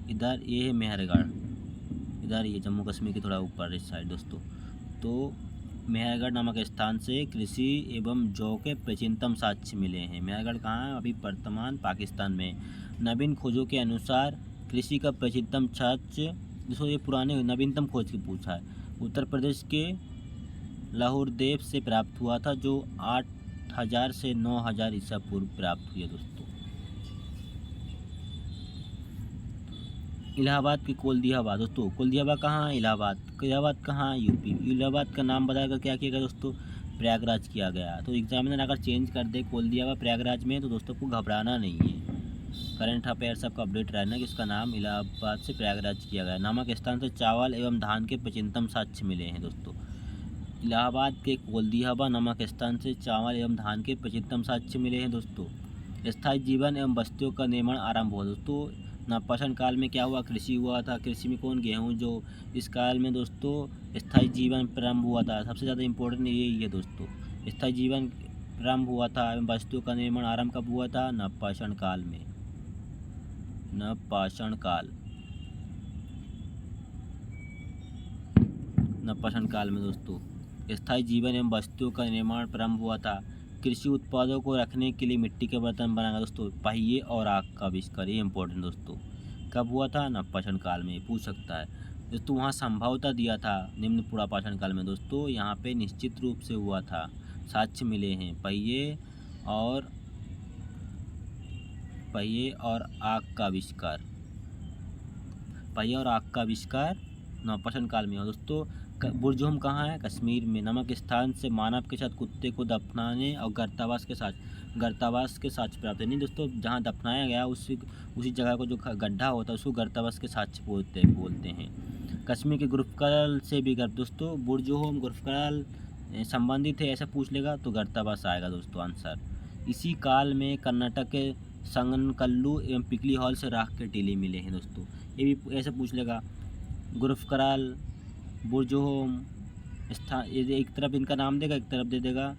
इधर ये है मेहरगढ़, इधर ये जम्मू कश्मीर के थोड़ा ऊपर इस साइड दोस्तों। तो मेहरगढ़ नामक स्थान से कृषि एवं जौ के प्राचीनतम साक्ष्य मिले हैं। मेहरगढ़ कहाँ है, अभी वर्तमान पाकिस्तान में। नवीन खोजों के अनुसार कृषि का प्राचीनतम साक्ष्य दोस्तों ये पुराने नवीनतम खोज की पूछा है, उत्तर प्रदेश के लाहौर देव से प्राप्त हुआ था, जो 8000 से 9000 ईसा पूर्व प्राप्त हुई है दोस्तों। इलाहाबाद की कोलदियाबा दोस्तों। कोलदियाबा कहाँ है, इलाहाबाद कहाँ है, यूपी। इलाहाबाद का नाम बताकर क्या किया गया दोस्तों, प्रयागराज किया गया। तो एग्जामिनर अगर चेंज कर दे कोलदियाबा प्रयागराज में तो दोस्तों को घबराना नहीं है। करंट अफेयर्स आपका अपडेट रहना कि इसका नाम इलाहाबाद से प्रयागराज किया गया। नामक स्थान से चावल एवं धान के प्राचीनतम साक्ष्य मिले हैं दोस्तों। इलाहाबाद के कोलदियाबा नामक स्थान से चावल एवं धान के प्राचीनतम साक्ष्य मिले हैं दोस्तों। स्थायी जीवन एवं बस्तियों का निर्माण आरंभ हुआ दोस्तों। नवपाषाण काल में क्या हुआ, कृषि हुआ था। कृषि में कौन, गेहूँ। जो इस काल में दोस्तों स्थायी जीवन प्रारंभ हुआ था। सबसे ज़्यादा इम्पोर्टेंट यही है दोस्तों, स्थायी जीवन प्रारंभ हुआ था एवं बस्तियों का निर्माण आरंभ कब हुआ था, नवपाषाण काल में। नवपाषाण काल में दोस्तों स्थायी जीवन एवं बस्तियों का निर्माण प्रारंभ हुआ था। कृषि उत्पादों को रखने के लिए मिट्टी के बर्तन बनाना दोस्तों। पहिए और आग का आविष्कार, ये इंपॉर्टेंट दोस्तों, कब हुआ था, नवपाषाण काल में। पूछ सकता है दोस्तों। वहाँ संभवतः दिया था निम्न पुरापाषाण काल में दोस्तों। यहाँ पे निश्चित रूप से हुआ था, साक्ष्य मिले हैं। पहिए और आग का आविष्कार नवपाषाण काल में हो दोस्तों। बुरजोम कहाँ है, कश्मीर में। नामक स्थान से मानव के साथ कुत्ते को दफनाने और गर्तावास के साक्ष्य प्राप्त है। नहीं दोस्तों, जहाँ दफनाया गया उसी जगह को जो गड्ढा होता है उसको गर्तावास के साक्ष्य बोलते हैं। कश्मीर के गुरफकल से भी दोस्तों बुरजोम गुरफकल संबंधित है, ऐसा पूछ लेगा तो गर्तावास आएगा दोस्तों आंसर। इसी काल में कर्नाटक के संगनकल्लू एवं पिकली हॉल से राख के टीले मिले हैं दोस्तों। ये भी ऐसे पूछ लेगा। गुरफकराल, बुरजोम स्थान, ये एक तरफ इनका नाम देगा, एक तरफ दे देगा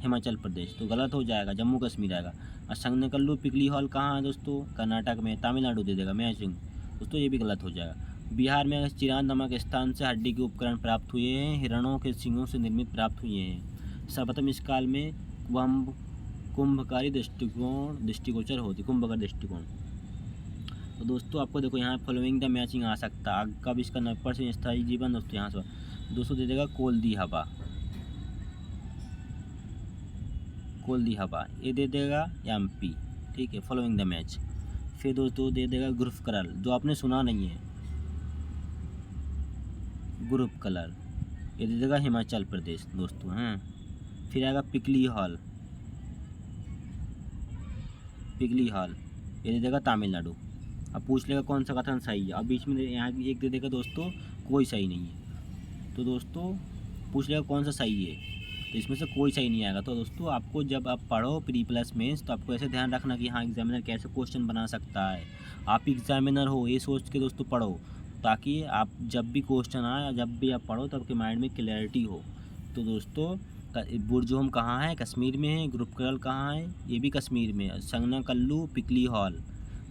हिमाचल प्रदेश, तो गलत हो जाएगा, जम्मू कश्मीर आएगा। और संगनकल्लू पिकली हॉल कहाँ है दोस्तों, कर्नाटक में। तमिलनाडु दे देगा, मैचिंग दोस्तों, ये भी गलत हो जाएगा। बिहार में चिरांद नामक स्थान से हड्डी के उपकरण प्राप्त हुए हैं। हिरणों के सींगों से निर्मित प्राप्त हुए हैं। सर्वप्रथम इस काल में कुंभकारी दृष्टिगोचर होती, कुंभकार दृष्टिकोण। तो दोस्तों आपको देखो यहाँ फॉलोइंग द मैचिंग आ सकता है। आग का भी इसका 90% स्थायी जीवन दोस्तों यहाँ से दोस्तों दे देगा कोलदियाबा, ये दे देगा एमपी। ठीक है, फॉलोइंग द मैच। फिर दोस्तों दे देगा ग्रुप कलर, जो आपने सुना नहीं है, ग्रुप कलर ये दे देगा हिमाचल प्रदेश दोस्तों हैं। फिर आएगा पिकली हॉल, पिगली हॉल ये दे देगा तमिलनाडु। अब पूछ लेगा कौन सा कथन सही है, अब बीच में यहाँ एक दे देगा दोस्तों कोई सही नहीं है। तो दोस्तों पूछ लेगा कौन सा सही है, तो इसमें से कोई सही नहीं आएगा। तो दोस्तों आपको जब आप पढ़ो प्री प्लस मेंस, तो आपको ऐसे ध्यान रखना कि हाँ एग्जामिनर कैसे क्वेश्चन बना सकता है। आप एग्जामिनर हो ये सोच के दोस्तों पढ़ो, ताकि आप जब भी क्वेश्चन आए, जब भी आप पढ़ो, तो आपके माइंड में क्लैरिटी हो। तो दोस्तों बुर्जुहम कहाँ है, कश्मीर में है। ग्रुप कलर कहाँ है, ये भी कश्मीर में है। संगना कल्लू पिकली हॉल,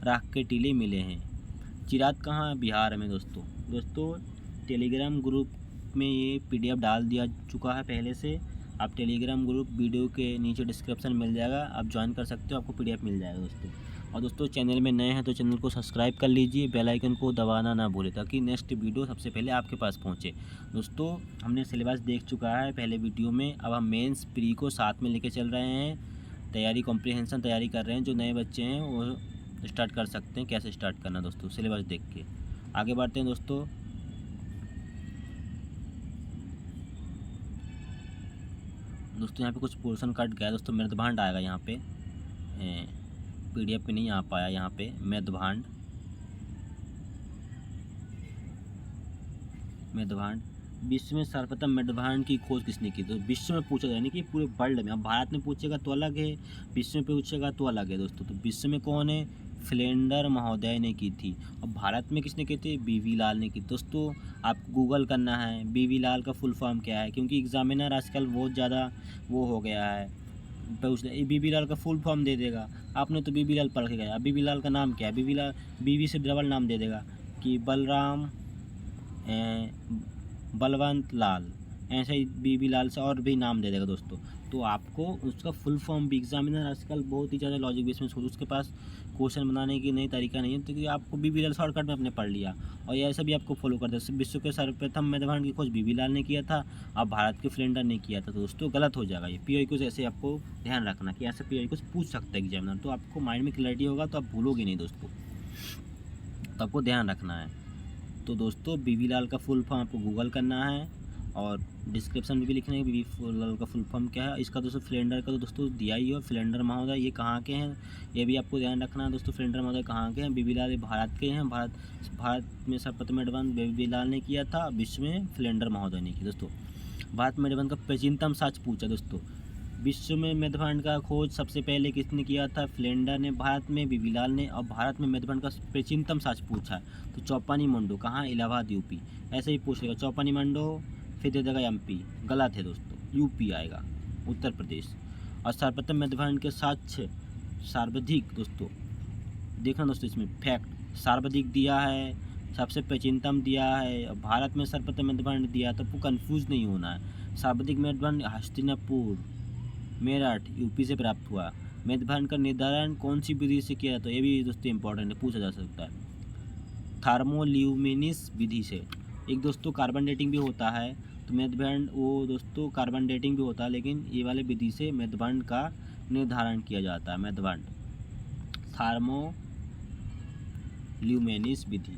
राख के टीले मिले हैं। चिराग कहाँ है, बिहार में दोस्तों टेलीग्राम ग्रुप में ये PDF डाल दिया चुका है पहले से। आप टेलीग्राम ग्रुप वीडियो के नीचे डिस्क्रिप्शन मिल जाएगा, आप ज्वाइन कर सकते हो, आपको PDF मिल जाएगा दोस्तों। और दोस्तों चैनल में नए हैं तो चैनल को सब्सक्राइब कर लीजिए, बेल आइकन को दबाना ना भूलें, ताकि नेक्स्ट वीडियो सबसे पहले आपके पास पहुंचे। दोस्तों हमने सिलेबस देख चुका है पहले वीडियो में, अब हम मेंस प्री को साथ में लेके चल रहे हैं। तैयारी कॉम्प्रिहेंशन तैयारी कर रहे हैं, जो नए बच्चे हैं वो स्टार्ट कर सकते हैं। कैसे स्टार्ट करना दोस्तों, सिलेबस देख के आगे बढ़ते हैं दोस्तों। यहाँ पे कुछ पोर्शन कट गया दोस्तों, मेदभांड आएगा यहाँ पे, PDF पे नहीं आ पाया। यहाँ पे मेदभांड विश्व में सर्वप्रथम मेदभांड की खोज किसने की? तो विश्व में पूछा जाए, यानी कि पूरे वर्ल्ड में। अब भारत में पूछेगा तो अलग है, विश्व में पूछेगा तो अलग है दोस्तों। तो विश्व में कौन है, फ्लेंडर महोदय ने की थी। और भारत में किसने की थी, BV लाल ने की। दोस्तों आपको गूगल करना है BV लाल का फुल फॉर्म क्या है, क्योंकि एग्जामिनर आजकल बहुत ज़्यादा वो हो गया है, BV लाल का फुल फॉर्म दे देगा। आपने तो BV लाल पढ़ के गया, BV लाल का नाम क्या है, BV लाल, BV से डबल नाम दे देगा कि बलराम बलवंत लाल, ऐसे ही BV लाल से और भी नाम दे देगा दोस्तों। तो आपको उसका फुल फॉर्म भी, एग्जामिनर आजकल बहुत ही ज़्यादा लॉजिक बेस में उसके पास क्वेश्चन बनाने की नई तरीका नहीं है, तो कि आपको BV लाल शॉर्टकट में अपने पढ़ लिया और ऐसा भी आपको फॉलो कर दिया। विश्व के सर्वप्रथम मेदभांड की खोज BV लाल ने किया था, अब भारत के फ्लेंडर ने किया था। तो दोस्तों गलत हो जाएगा ये। PI कुछ ऐसे आपको ध्यान रखना कि ऐसे PI कुछ पूछ सकता है एग्जामिनर, तो आपको माइंड में क्लैरिटी होगा, तो आप भूलोगे नहीं दोस्तों, तो आपको ध्यान रखना है। तो दोस्तों BV लाल का फुल फॉर्म आपको गूगल करना है और डिस्क्रिप्शन में भी लिखना है BV लाल का फुल फॉर्म क्या है। इसका दोस्तों फ्लेंडर का तो दोस्तों दिया ही हो, फ्लेंडर महोदय ये कहाँ के हैं, ये भी आपको ध्यान रखना है दोस्तों। फ्लेंडर महोदय कहाँ के हैं, BV लाल ये भारत के हैं। भारत में सर्वप्रथम मेदभांड BV लाल ने किया था, विश्व में फ्लेंडर महोदय ने की दोस्तों। भारत में मेदभांड का प्राचीनतम साक्ष्य पूछा दोस्तों। विश्व में मेदभांड का खोज सबसे पहले किसने किया था, फ्लेंडर ने। भारत में BV लाल ने। और भारत में मेदभांड का प्राचीनतम साक्ष्य पूछा तो चौपानी मंडो कहाँ, इलाहाबाद UP। ऐसे ही पूछ लेगा चौपानी मंडो, फिर दे देगा MP, गलत है दोस्तों, UP आएगा, उत्तर प्रदेश। और सर्वप्रथम मेदभांड के साक्ष्य सर्वाधिक दोस्तों देखना दोस्तों, इसमें फैक्ट सर्वाधिक दिया है, सबसे प्राचीनतम दिया है, भारत में सर्वप्रथम मेदभांड दिया, तो आपको कन्फ्यूज़ नहीं होना है। सर्वाधिक मेदभांड हस्तिनापुर मेरठ UP से प्राप्त हुआ। मेदभांड का निर्धारण कौन सी विधि से किया, तो ये भी दोस्तों इंपॉर्टेंट है, पूछा जा सकता है, थर्मोल्यूमिनिस विधि से। एक दोस्तों कार्बन डेटिंग भी होता है, तो मेदभांड वो दोस्तों कार्बन डेटिंग भी होता है, लेकिन ये वाले विधि से मेदभांड का निर्धारण किया जाता है। मेदभांड थर्मोल्यूमिनिस विधि।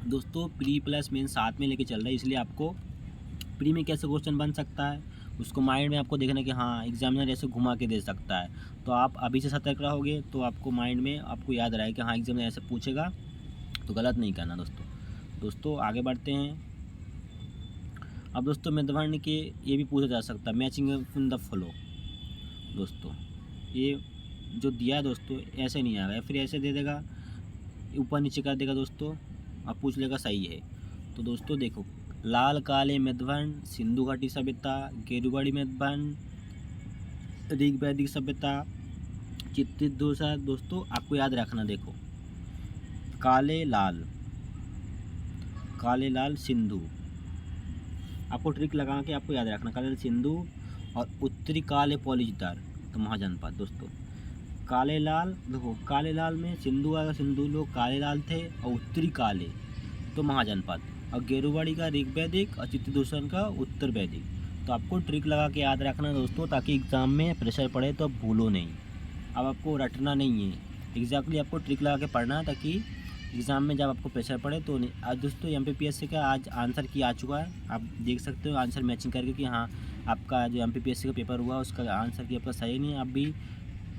दोस्तों प्री प्लस मेन साथ में लेके चल रहा है, इसलिए आपको प्री में कैसे क्वेश्चन बन सकता है उसको माइंड में आपको देखना कि हाँ एग्जामिनर ऐसे घुमा के दे सकता है। तो आप अभी से सतर्क रहोगे तो आपको माइंड में आपको याद रहे कि हाँ एग्जामिनर ऐसे पूछेगा, तो गलत नहीं करना दोस्तों। आगे बढ़ते हैं। अब दोस्तों मेदभांड के ये भी पूछा जा सकता है, मैचिंग इन द फ्लो। दोस्तों ये जो दिया दोस्तों ऐसे नहीं आएगा, फिर ऐसे दे देगा, ऊपर नीचे कर देगा दोस्तों, अब पूछ लेगा सही है। तो दोस्तों देखो, लाल काले मेदभांड, सिंधु घाटी सभ्यता, गेरुवाड़ी मेदभांड, ऋग वैदिक सभ्यता, चित्रित दोषा। दोस्तों आपको याद रखना, देखो काले लाल सिंधु, आपको ट्रिक लगा के आपको याद रखना, काले लाल सिंधु और उत्तरी काले पॉलिजदार तो महाजनपद। दोस्तों काले लाल, देखो काले लाल में सिंधु आएगा, सिंधु लोग काले लाल थे, और उत्तरी काले तो महाजनपद, और गेरुवाड़ी का ऋग वैदिक और चित्तदूषण का उत्तर वैदिक। तो आपको ट्रिक लगा के याद रखना दोस्तों, ताकि एग्ज़ाम में प्रेशर पड़े तो आप भूलो नहीं। अब आपको रटना नहीं है, एग्जैक्टली आपको ट्रिक लगा के पढ़ना है, ताकि एग्ज़ाम में जब आपको प्रेशर पड़े तो नहीं। आज दोस्तों MPPSC का आज आंसर की आ चुका है, आप देख सकते हो आंसर मैचिंग करके कि हाँ आपका जो MPPSC का पेपर हुआ उसका आंसर की आपका सही नहीं है। अब भी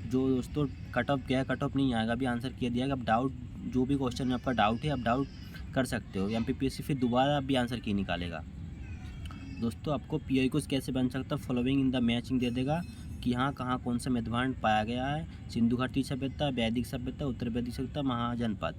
जो दोस्तों कट ऑफ गया है, कट ऑफ नहीं आएगा, अभी आंसर किया दिया है। अब डाउट जो भी क्वेश्चन में आपका डाउट है, आप डाउट कर सकते हो। MPPSC फिर दोबारा अभी आंसर की निकालेगा। दोस्तों आपको PI कुछ कैसे बन सकता है, फॉलोइंग इन द मैचिंग दे देगा कि हाँ कहाँ कौन सा मेदभांड पाया गया है, सिंधु घाटी सभ्यता, वैदिक सभ्यता, उत्तर वैदिक सभ्यता, महाजनपद।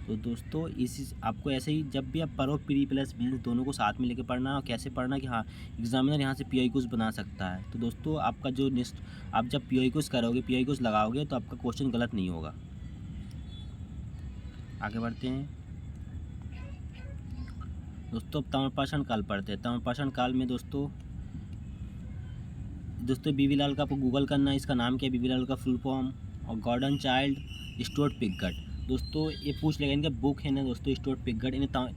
तो दोस्तों इसी आपको ऐसे ही जब भी आप पढ़ो प्री प्लस मेंस दोनों को साथ में लेके पढ़ना, और कैसे पढ़ना कि हाँ एग्जामिनर यहाँ से PI कुछ बना सकता है। तो दोस्तों आपका जो नेक्स्ट आप जब PI कुछ करोगे, PI कुछ लगाओगे तो आपका क्वेश्चन गलत नहीं होगा। आगे बढ़ते हैं दोस्तों, अब ताम्रपाषाण काल पढ़ते हैं। ताम्रपाषाण काल में दोस्तों BV लाल का आपको गूगल करना है, इसका नाम क्या है, BV लाल का फुल फॉर्म, और गॉर्डन चाइल्ड, स्टुअर्ट पिगॉट। दोस्तों ये पूछ लेगा, इनका बुक है ना दोस्तों स्टुअर्ट पिगॉट, इन्हें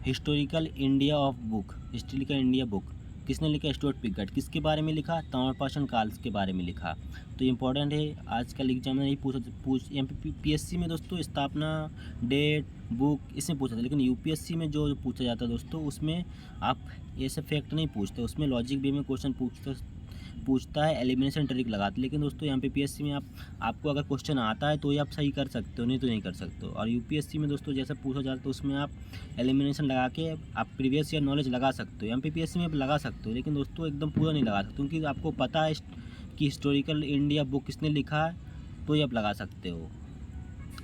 historical India of book, historical India book किसने लिखा, स्टुअर्ट पिगॉट। किसके बारे में लिखा, ताम्रपाषाण काल के बारे में लिखा। तो इंपॉर्टेंट है, आजकल एग्जाम में नहीं पूछ MPPSC में दोस्तों स्थापना, डेट, बुक इसमें पूछा था, लेकिन UPSC में जो पूछा जाता है दोस्तों उसमें आप ऐसे फैक्ट नहीं पूछते, उसमें लॉजिक वे में क्वेश्चन पूछता है, एलिमिनेशन ट्रिक लगाते। लेकिन दोस्तों MPPSC में आपको अगर क्वेश्चन आता है तो ये आप सही कर सकते हो, नहीं तो नहीं कर सकते हो। और UPSC में दोस्तों जैसा पूछा जाता है तो उसमें आप एलिमिनेशन लगा के आप प्रीवियस ईयर नॉलेज लगा सकते हो। MPPSC में आप लगा सकते हो, लेकिन दोस्तों एकदम पूरा नहीं लगा सकते, क्योंकि आपको पता है कि हिस्टोरिकल इंडिया बुक किसने लिखा है, तो ये आप लगा सकते हो।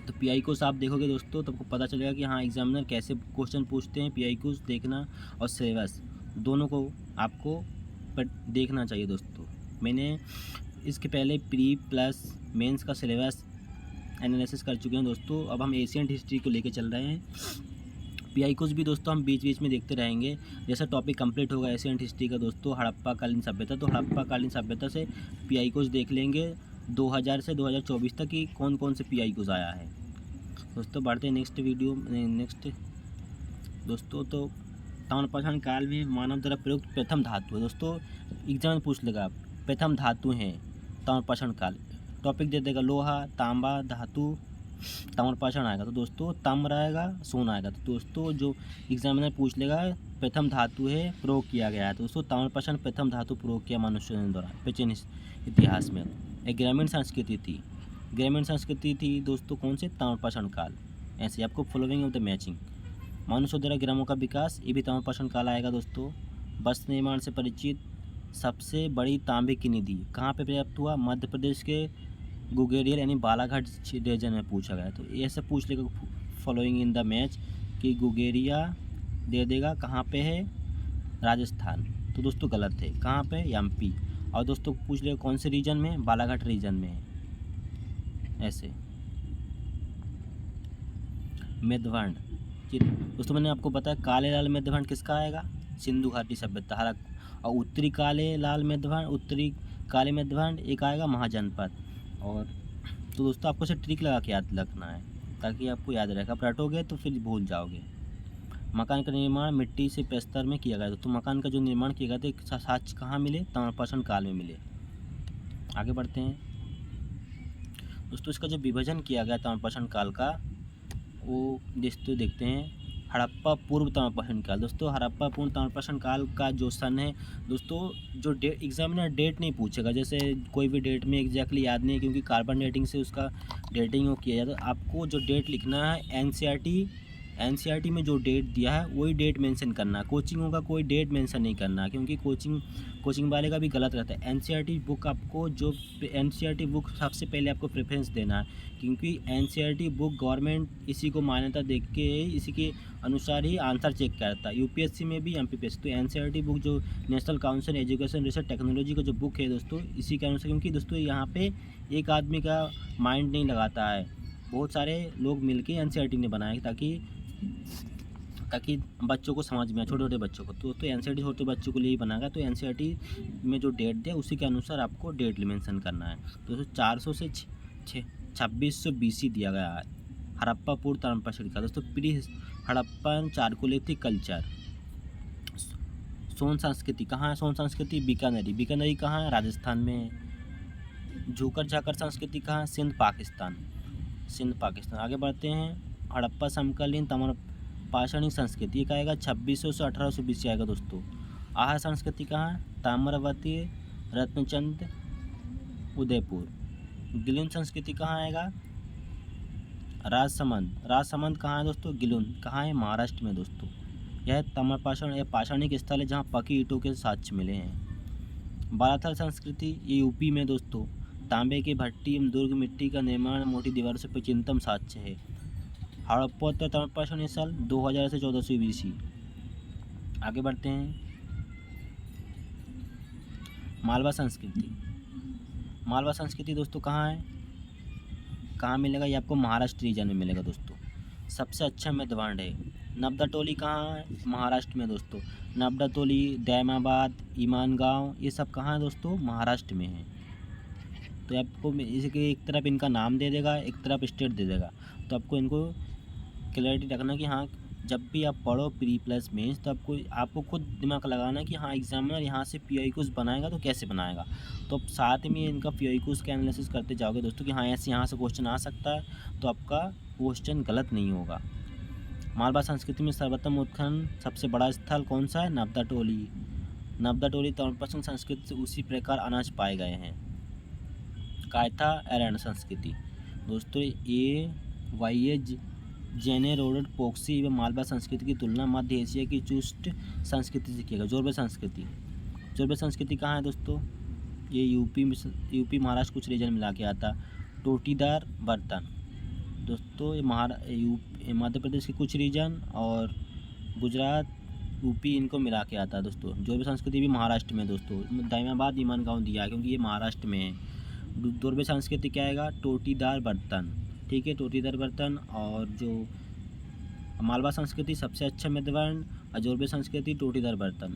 तो PI कोर्स आप देखोगे दोस्तों तो आपको पता चलेगा कि हाँ एग्जामिनर कैसे क्वेश्चन पूछते हैं। PI कोर्स देखना और सिलेबस दोनों को आपको देखना चाहिए दोस्तों। मैंने इसके पहले प्री प्लस मेंस का सिलेबस एनालिसिस कर चुके हैं दोस्तों। अब हम एशियंट हिस्ट्री को लेके चल रहे हैं। PI कुछ भी दोस्तों हम बीच बीच में देखते रहेंगे, जैसा टॉपिक कंप्लीट होगा एशियंट हिस्ट्री का दोस्तों हड़प्पा कालीन सभ्यता, तो हड़प्पा कालीन सभ्यता से PI कुछ देख लेंगे 2000 से 2024 तक कि कौन कौन से PI कुछ आया है दोस्तों। बढ़ते हैं नेक्स्ट वीडियो नेक्स्ट दोस्तों। तो ताम्रपाषाण काल में मानव द्वारा प्रयुक्त प्रथम धातु है दोस्तों, एग्जाम में पूछ लेगा प्रथम धातु हैं ताम्रपाषाण काल, टॉपिक दे देगा लोहा, तांबा धातु, ताम्रपाषाण आएगा तो दोस्तों ताम्र आएगा, सोना आएगा। तो दोस्तों जो एग्जामिनर पूछ लेगा प्रथम धातु है प्रयोग किया गया है, तो दोस्तों ताम्रपाषाण प्रथम धातु प्रयोग किया मनुष्य द्वारा प्राचीन इतिहास में। एक ग्रामीण संस्कृति थी, ग्रामीण संस्कृति थी दोस्तों कौन से, ताम्रपाषाण काल। ऐसे आपको फॉलोइंग ऑफ द मैचिंग, मनुष्य द्वारा ग्रामों का विकास, ये भी ताम्रपाषाण काल आएगा दोस्तों। वस्त्र निर्माण से परिचित, सबसे बड़ी तांबे की निधि कहाँ पे प्राप्त हुआ, मध्य प्रदेश के गुगेरियल यानी बालाघाट रीजन में पूछा गया। तो ऐसे पूछ लेगा फॉलोइंग इन द मैच कि गुगेरिया दे देगा कहाँ पे है, राजस्थान। तो दोस्तों गलत है, कहाँ पे, MP। और दोस्तों पूछ लेगा कौन से रीजन में, बालाघाट रीजन में है। ऐसे मेदभांड दोस्तों मैंने आपको बताया काले लाल मेदभांड किसका आएगा, सिंधु घाटी सभ्यता। और उत्तरी काले लाल मेदभांड, उत्तरी काले मेदभांड एक आएगा महाजनपद। और तो दोस्तों आपको से ट्रिक लगा के याद रखना है ताकि आपको याद रहेगा, आप रटोगे तो फिर भूल जाओगे। मकान का निर्माण मिट्टी से प्रस्तर में किया गया, तो मकान का जो निर्माण किया गया था साक्ष्य कहाँ मिले, ताम्रपाषाण काल में मिले। आगे बढ़ते हैं दोस्तों, इसका जो विभाजन किया गया ताम्रपाषाण काल का वो दोस्तों देखते हैं हड़प्पा पूर्व ताम्रपाषाण काल। दोस्तों हड़प्पा पूर्व ताम्रपाषाण काल का जो सन है दोस्तों, जो डेट एग्जामिनर डेट नहीं पूछेगा, जैसे कोई भी डेट में एग्जैक्टली याद नहीं है क्योंकि कार्बन डेटिंग से उसका डेटिंग वो किया जाता है। आपको जो डेट लिखना है NCERT में जो डेट दिया है वही डेट मेंशन करना है। कोचिंग होगा कोई डेट मेंशन नहीं करना, क्योंकि कोचिंग वाले का भी गलत रहता है। NCERT बुक आपको जो NCERT बुक सबसे पहले आपको प्रेफरेंस देना है, क्योंकि NCERT बुक गवर्नमेंट इसी को मान्यता दे के इसी के अनुसार ही आंसर चेक करता है, UPSC में भी MPPSC। तो NCERT बुक जो national council education research technology का जो बुक है दोस्तों इसी के अनुसार, क्योंकि दोस्तों यहाँ पे एक आदमी का माइंड नहीं लगाता है, बहुत सारे लोग मिलके NCERT ने बनाया ताकि बच्चों को समझ में आए, छोटे छोटे बच्चों को। तो NCERT छोटे बच्चों के लिए ही बनाएगा। तो NCERT में जो डेट दिया उसी के अनुसार आपको डेट मेंशन करना है। तो 400 से 2600 BC दिया गया है हड़प्पा पूर्व ताम्रपाषाण का दोस्तों। प्री हड़प्पन चारकोलिथिक कल्चर सोन संस्कृति कहाँ है? सोन संस्कृति बीकानेरी। बीकानेरी कहाँ है? राजस्थान में है। झूकर झाकर संस्कृति कहाँ है? सिंध पाकिस्तान। सिंध पाकिस्तान। आगे बढ़ते हैं। हड़प्पा समकालीन ताम्रपाषाणी संस्कृति ये आएगा 2600 से 1820 आएगा दोस्तों। आहार संस्कृति कहाँ है? ताम्रवती, रत्नचंद, उदयपुर। गिलुन संस्कृति कहाँ आएगा? राजसमंद। राजसमंद कहाँ है दोस्तों? गिलुन कहाँ है? महाराष्ट्र में दोस्तों। यह ताम्रपाषाण या पाषाणिक स्थल है जहाँ पकी ईंटों के साक्ष्य मिले हैं। बालाथल संस्कृति ये यूपी में दोस्तों। तांबे की भट्टी एवं दुर्ग मिट्टी का निर्माण मोटी दीवारों से प्राचीनतम साक्ष्य है। हड़प्पोत्तर ताम्रपाषाणी स्थल 2000 से 1400 BC। आगे बढ़ते हैं। मालवा संस्कृति। मालवा संस्कृति दोस्तों कहाँ है? कहाँ मिलेगा? ये आपको महाराष्ट्र रीजन में मिलेगा दोस्तों। सबसे अच्छा मध्यभांड है। नबदा टोली कहाँ है? महाराष्ट्र में दोस्तों। नबदा टोली, दैमाबाद, ईमानगांव ये सब कहाँ है दोस्तों? महाराष्ट्र में है। तो आपको इसके एक तरफ इनका नाम दे देगा, एक तरफ स्टेट दे देगा। तो आपको इनको क्लैरिटी रखना कि हाँ जब भी आप पढ़ो प्री प्लस मेंस तो आपको खुद दिमाग लगाना कि हाँ एग्जामिनर यहाँ से PIQs बनाएगा तो कैसे बनाएगा। तो आप साथ में इनका PIQs का एनालिसिस करते जाओगे दोस्तों कि हाँ ऐसे यहाँ से क्वेश्चन आ सकता है, तो आपका क्वेश्चन गलत नहीं होगा। मालवा संस्कृति में सर्वोत्तम उत्खनन सबसे बड़ा स्थल कौन सा है? नबदा टोली। नबदा टोली ताम्रपाषाण संस्कृति से उसी प्रकार अनाज पाए गए हैं। कायथा एरंड संस्कृति दोस्तों ये वाइएज जेने रोडेड पोक्सी एवं मालवा संस्कृति की तुलना मध्य एशिया की चुष्ट संस्कृति से किया। जोरबे संस्कृति। जोरबे संस्कृति कहाँ है दोस्तों? ये यूपी महाराष्ट्र कुछ रीजन मिला के आता। टोटीदार बर्तन दोस्तों ये मध्य प्रदेश के कुछ रीजन और गुजरात यूपी इनको मिला के आता है दोस्तों। जोरबे संस्कृति भी महाराष्ट्र में दोस्तों। दैमाबाद ईमानगांव दिया है क्योंकि ये महाराष्ट्र में है। जोरबे संस्कृति क्या आएगा? टोटीदार बर्तन। ठीक है, टोटीदार बर्तन। और जो मालवा संस्कृति सबसे अच्छा मध्यवर्ण और जोरबे संस्कृति टोटीदार बर्तन।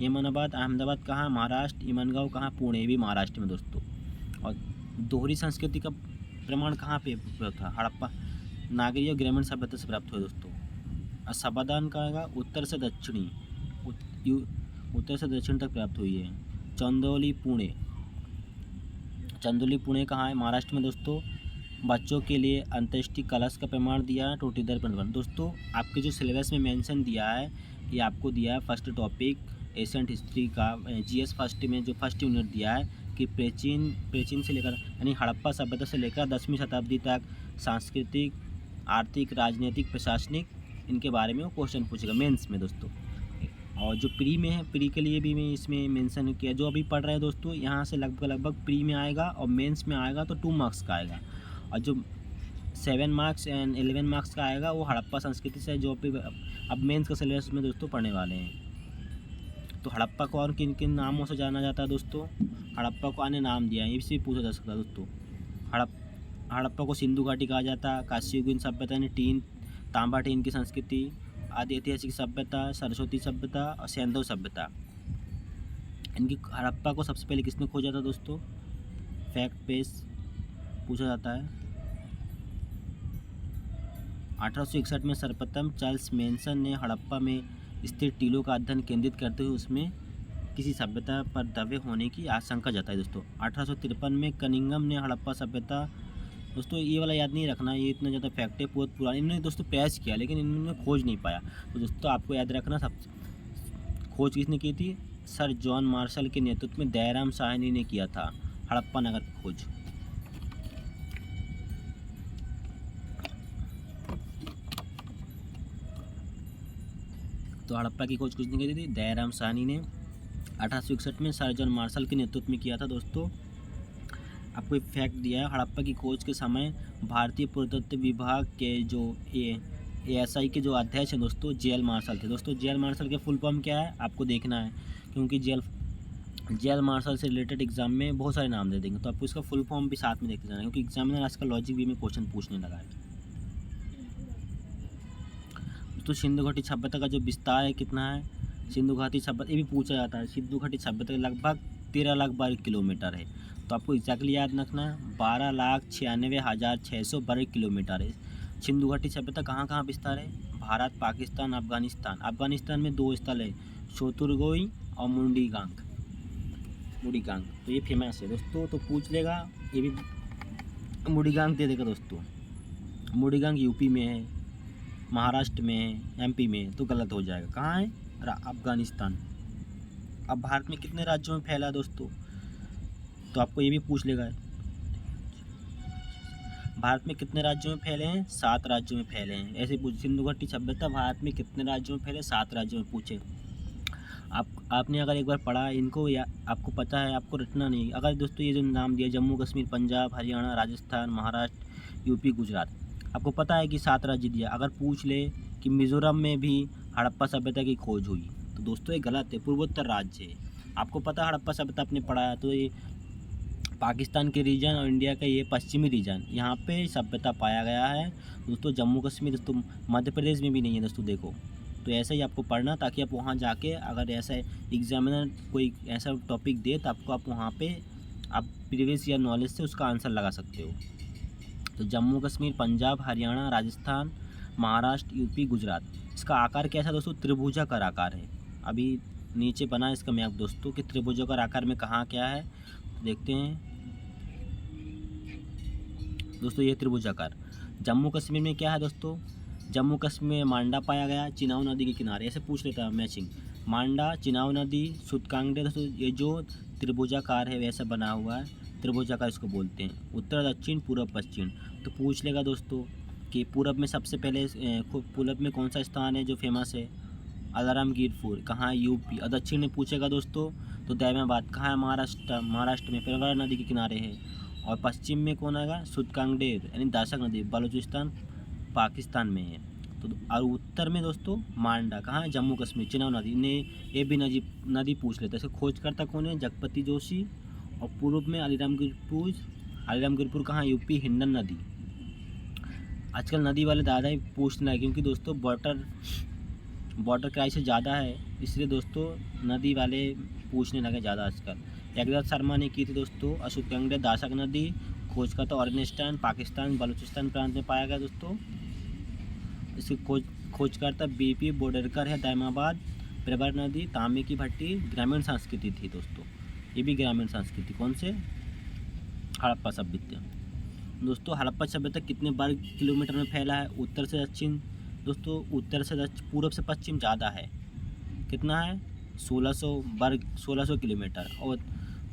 ईमानाबाद अहमदाबाद कहाँ? महाराष्ट्र। ईमानगांव कहाँ? पुणे भी महाराष्ट्र में दोस्तों। और दोहरी संस्कृति का प्रमाण कहाँ पे था? हड़प्पा नागरी और ग्रामीण सभ्यता से प्राप्त हुआ दोस्तों। और समाधान का आएगा उत्तर से दक्षिणी, उत्तर से दक्षिण तक प्राप्त हुई है। चंदौली पुणे। चंदौली पुणे कहाँ है? महाराष्ट्र में दोस्तों। बच्चों के लिए अंत्येष्टि कलश का प्रमाण दिया है टोटीदार बर्तन। दोस्तों आपके जो सिलेबस में मेंशन दिया है ये आपको दिया है फर्स्ट टॉपिक एशियंट हिस्ट्री का GS फर्स्ट में जो फर्स्ट यूनिट दिया है कि प्राचीन से लेकर यानी हड़प्पा सभ्यता से लेकर 10वीं शताब्दी तक सांस्कृतिक, आर्थिक, राजनीतिक, प्रशासनिक इनके बारे में वो क्वेश्चन पूछेगा मेंस में दोस्तों। और जो प्री में है, प्री के लिए भी मैं इसमें मेंशन किया। जो अभी पढ़ रहे हैं दोस्तों यहाँ से लगभग प्री में आएगा और मेंस में आएगा तो 2 मार्क्स का आएगा। और जो 7 मार्क्स एंड 11 मार्क्स का आएगा वो हड़प्पा संस्कृति से जो अब मेंस का सिलेबस में दोस्तों पढ़ने वाले हैं। तो हड़प्पा को और किन किन नामों से जाना जाता है दोस्तों? हड़प्पा को अन्य नाम दिया है, इससे पूछा जा सकता है दोस्तों। हड़प्पा को सिंधु घाटी कहा जाता है। कांस्ययुगीन सभ्यता यानी तांबा टीन की संस्कृति। आदि ऐतिहासिक सभ्यता, सरस्वती सभ्यता और सैंधव सभ्यता। इनकी हड़प्पा को सबसे पहले किसने खोजा था दोस्तों? फैक्ट पेश पूछा जाता है। 1861 में सर्वप्रथम चार्ल्स मैनसन ने हड़प्पा में स्थित टीलों का अध्ययन केंद्रित करते हुए उसमें किसी सभ्यता पर दबे होने की आशंका जताई दोस्तों। 1853 में कनिंगम ने हड़प्पा सभ्यता दोस्तों ये वाला याद नहीं रखना, ये इतना ज़्यादा फैक्ट है बहुत पुरानी। इन्होंने दोस्तों प्रयास किया लेकिन इन्होंने खोज नहीं पाया। तो दोस्तों आपको याद रखना सब खोज किसने की थी? सर जॉन मार्शल के नेतृत्व में दयाराम साहनी ने किया था हड़प्पा नगर की खोज। तो हड़प्पा की खोज किसने की थी? दयाराम साहनी ने 1861 में सर जॉन मार्शल के नेतृत्व में किया था दोस्तों। आपको एक फैक्ट दिया है, हड़प्पा की खोज के समय भारतीय पुरातत्व विभाग के जो ASI के जो अध्यक्ष हैं दोस्तों JL मार्शल थे। दोस्तों JL मार्शल के फुल फॉर्म क्या है आपको देखना है, क्योंकि JL मार्शल से रिलेटेड एग्जाम में बहुत सारे नाम दे देंगे, तो आपको इसका फुल फॉर्म भी साथ में देखते जाना है, क्योंकि एग्जामिनर आजकल लॉजिक भी में क्वेश्चन पूछने लगा है। तो सिंधु घाटी सभ्यता का जो विस्तार है कितना है? सिंधु घाटी सभ्यता ये भी पूछा जाता है। सिंधु घाटी सभ्यता लगभग 13 लाख वर्ग किलोमीटर है। तो आपको एग्जैक्टली याद रखना है 12,96,600 वर्ग किलोमीटर है। सिंधु घाटी सभ्यता कहाँ कहाँ विस्तार है? भारत, पाकिस्तान, अफगानिस्तान। अफगानिस्तान में 2 स्थल है, शोतुरगोई और मुंडीगांग। तो ये फेमस है दोस्तों, तो पूछ लेगा ये भी, मुंडीगांग दे देगा दोस्तों। मुंडीगांग यूपी में है, महाराष्ट्र में है, एमपी में है, तो गलत हो जाएगा। कहाँ है? अफगानिस्तान। अब भारत में कितने राज्यों में फैला है दोस्तों, तो आपको ये भी पूछ लेगा। भारत में कितने राज्यों में फैले हैं? 7 राज्यों में फैले हैं। ऐसे पूछ, सिंधु घाटी सभ्यता भारत में कितने राज्यों में फैले? 7 राज्यों में पूछे। आपने अगर एक बार पढ़ा इनको, या आपको पता है, आपको रटना नहीं। अगर दोस्तों ये जो नाम दिया, जम्मू कश्मीर, पंजाब, हरियाणा, राजस्थान, महाराष्ट्र, यूपी, गुजरात, आपको पता है कि 7 राज्य दिया। अगर पूछ ले कि मिज़ोरम में भी हड़प्पा सभ्यता की खोज हुई, तो दोस्तों ये गलत है, पूर्वोत्तर राज्य है। आपको पता है हड़प्पा सभ्यता आपने पढ़ा है, तो ये पाकिस्तान के रीजन और इंडिया का ये पश्चिमी रीजन, यहाँ पे सभ्यता पाया गया है दोस्तों। जम्मू कश्मीर दोस्तों मध्य प्रदेश में भी नहीं है दोस्तों, देखो। तो ऐसा ही आपको पढ़ना, ताकि आप वहाँ जाके अगर ऐसा एग्जामिनर कोई ऐसा टॉपिक दे, तो आप वहाँ पे आप प्रीवियस ईयर नॉलेज से उसका आंसर लगा सकते हो। तो जम्मू कश्मीर, पंजाब, हरियाणा, राजस्थान, महाराष्ट्र, यूपी, गुजरात। इसका आकार कैसा दोस्तों? त्रिभुजाकार आकार है। अभी नीचे बना इसका मैप दोस्तों कि त्रिभुजाकार आकार में कहाँ क्या है, तो देखते हैं दोस्तों। ये त्रिभुजाकार। जम्मू कश्मीर में क्या है दोस्तों? जम्मू कश्मीर में मांडा पाया गया, चिनाब नदी के किनारे। ऐसे पूछ लेता है मैचिंग, मांडा, चिनाब नदी, सुतकांगड़े। दोस्तों ये जो त्रिभुजाकार है वैसा बना हुआ है, त्रिभुजाकार इसको बोलते हैं। उत्तर, दक्षिण, पूर्व, पश्चिम। तो पूछ लेगा दोस्तों कि पूर्व में सबसे पहले पूर्व में कौन सा स्थान है जो फेमस है? अलारामगीरपुर। कहाँ है? यूपी। और दक्षिण में पूछेगा दोस्तों तो दैमाबाद। कहाँ है? महाराष्ट्र में, प्रवरा नदी के किनारे है। और पश्चिम में कौन आएगा? सुतकांगडेर यानी दाशक नदी, बलूचिस्तान, पाकिस्तान में है। तो और उत्तर में दोस्तों मांडा। कहाँ है? जम्मू कश्मीर, चिनाब नदी ने। ये भी नदी पूछ लेते हैं। इसका खोजकर्ता कौन है? जगपति जोशी। और पूर्व में अलीरामगिरपुर कहाँ? यूपी, हिंडन नदी। आजकल नदी वाले ज़्यादा ही पूछना है, क्योंकि दोस्तों वाटर क्राइसिस ज़्यादा है, इसलिए दोस्तों नदी वाले पूछने लगे ज़्यादा आजकल। एकनाथ शर्मा ने की थी दोस्तों। अशोकगंगा, दाशक नदी खोजकर्ता ऑर्गेनिस्तान, पाकिस्तान, बलूचिस्तान प्रांत में पाया गया दोस्तों। इसकी खोजकर्ता BP बोडरकर है, दैमाबाद। प्रवरा नदी, तांबे की भट्टी, ग्रामीण संस्कृति थी दोस्तों। ये भी ग्रामीण संस्कृति। कौन से? हड़प्पा सभ्यता। दोस्तों हड़प्पा सभ्यता कितने वर्ग किलोमीटर में फैला है? उत्तर से दक्षिण दोस्तों, उत्तर से पूर्व से पश्चिम ज़्यादा है। कितना है? 1600 किलोमीटर। और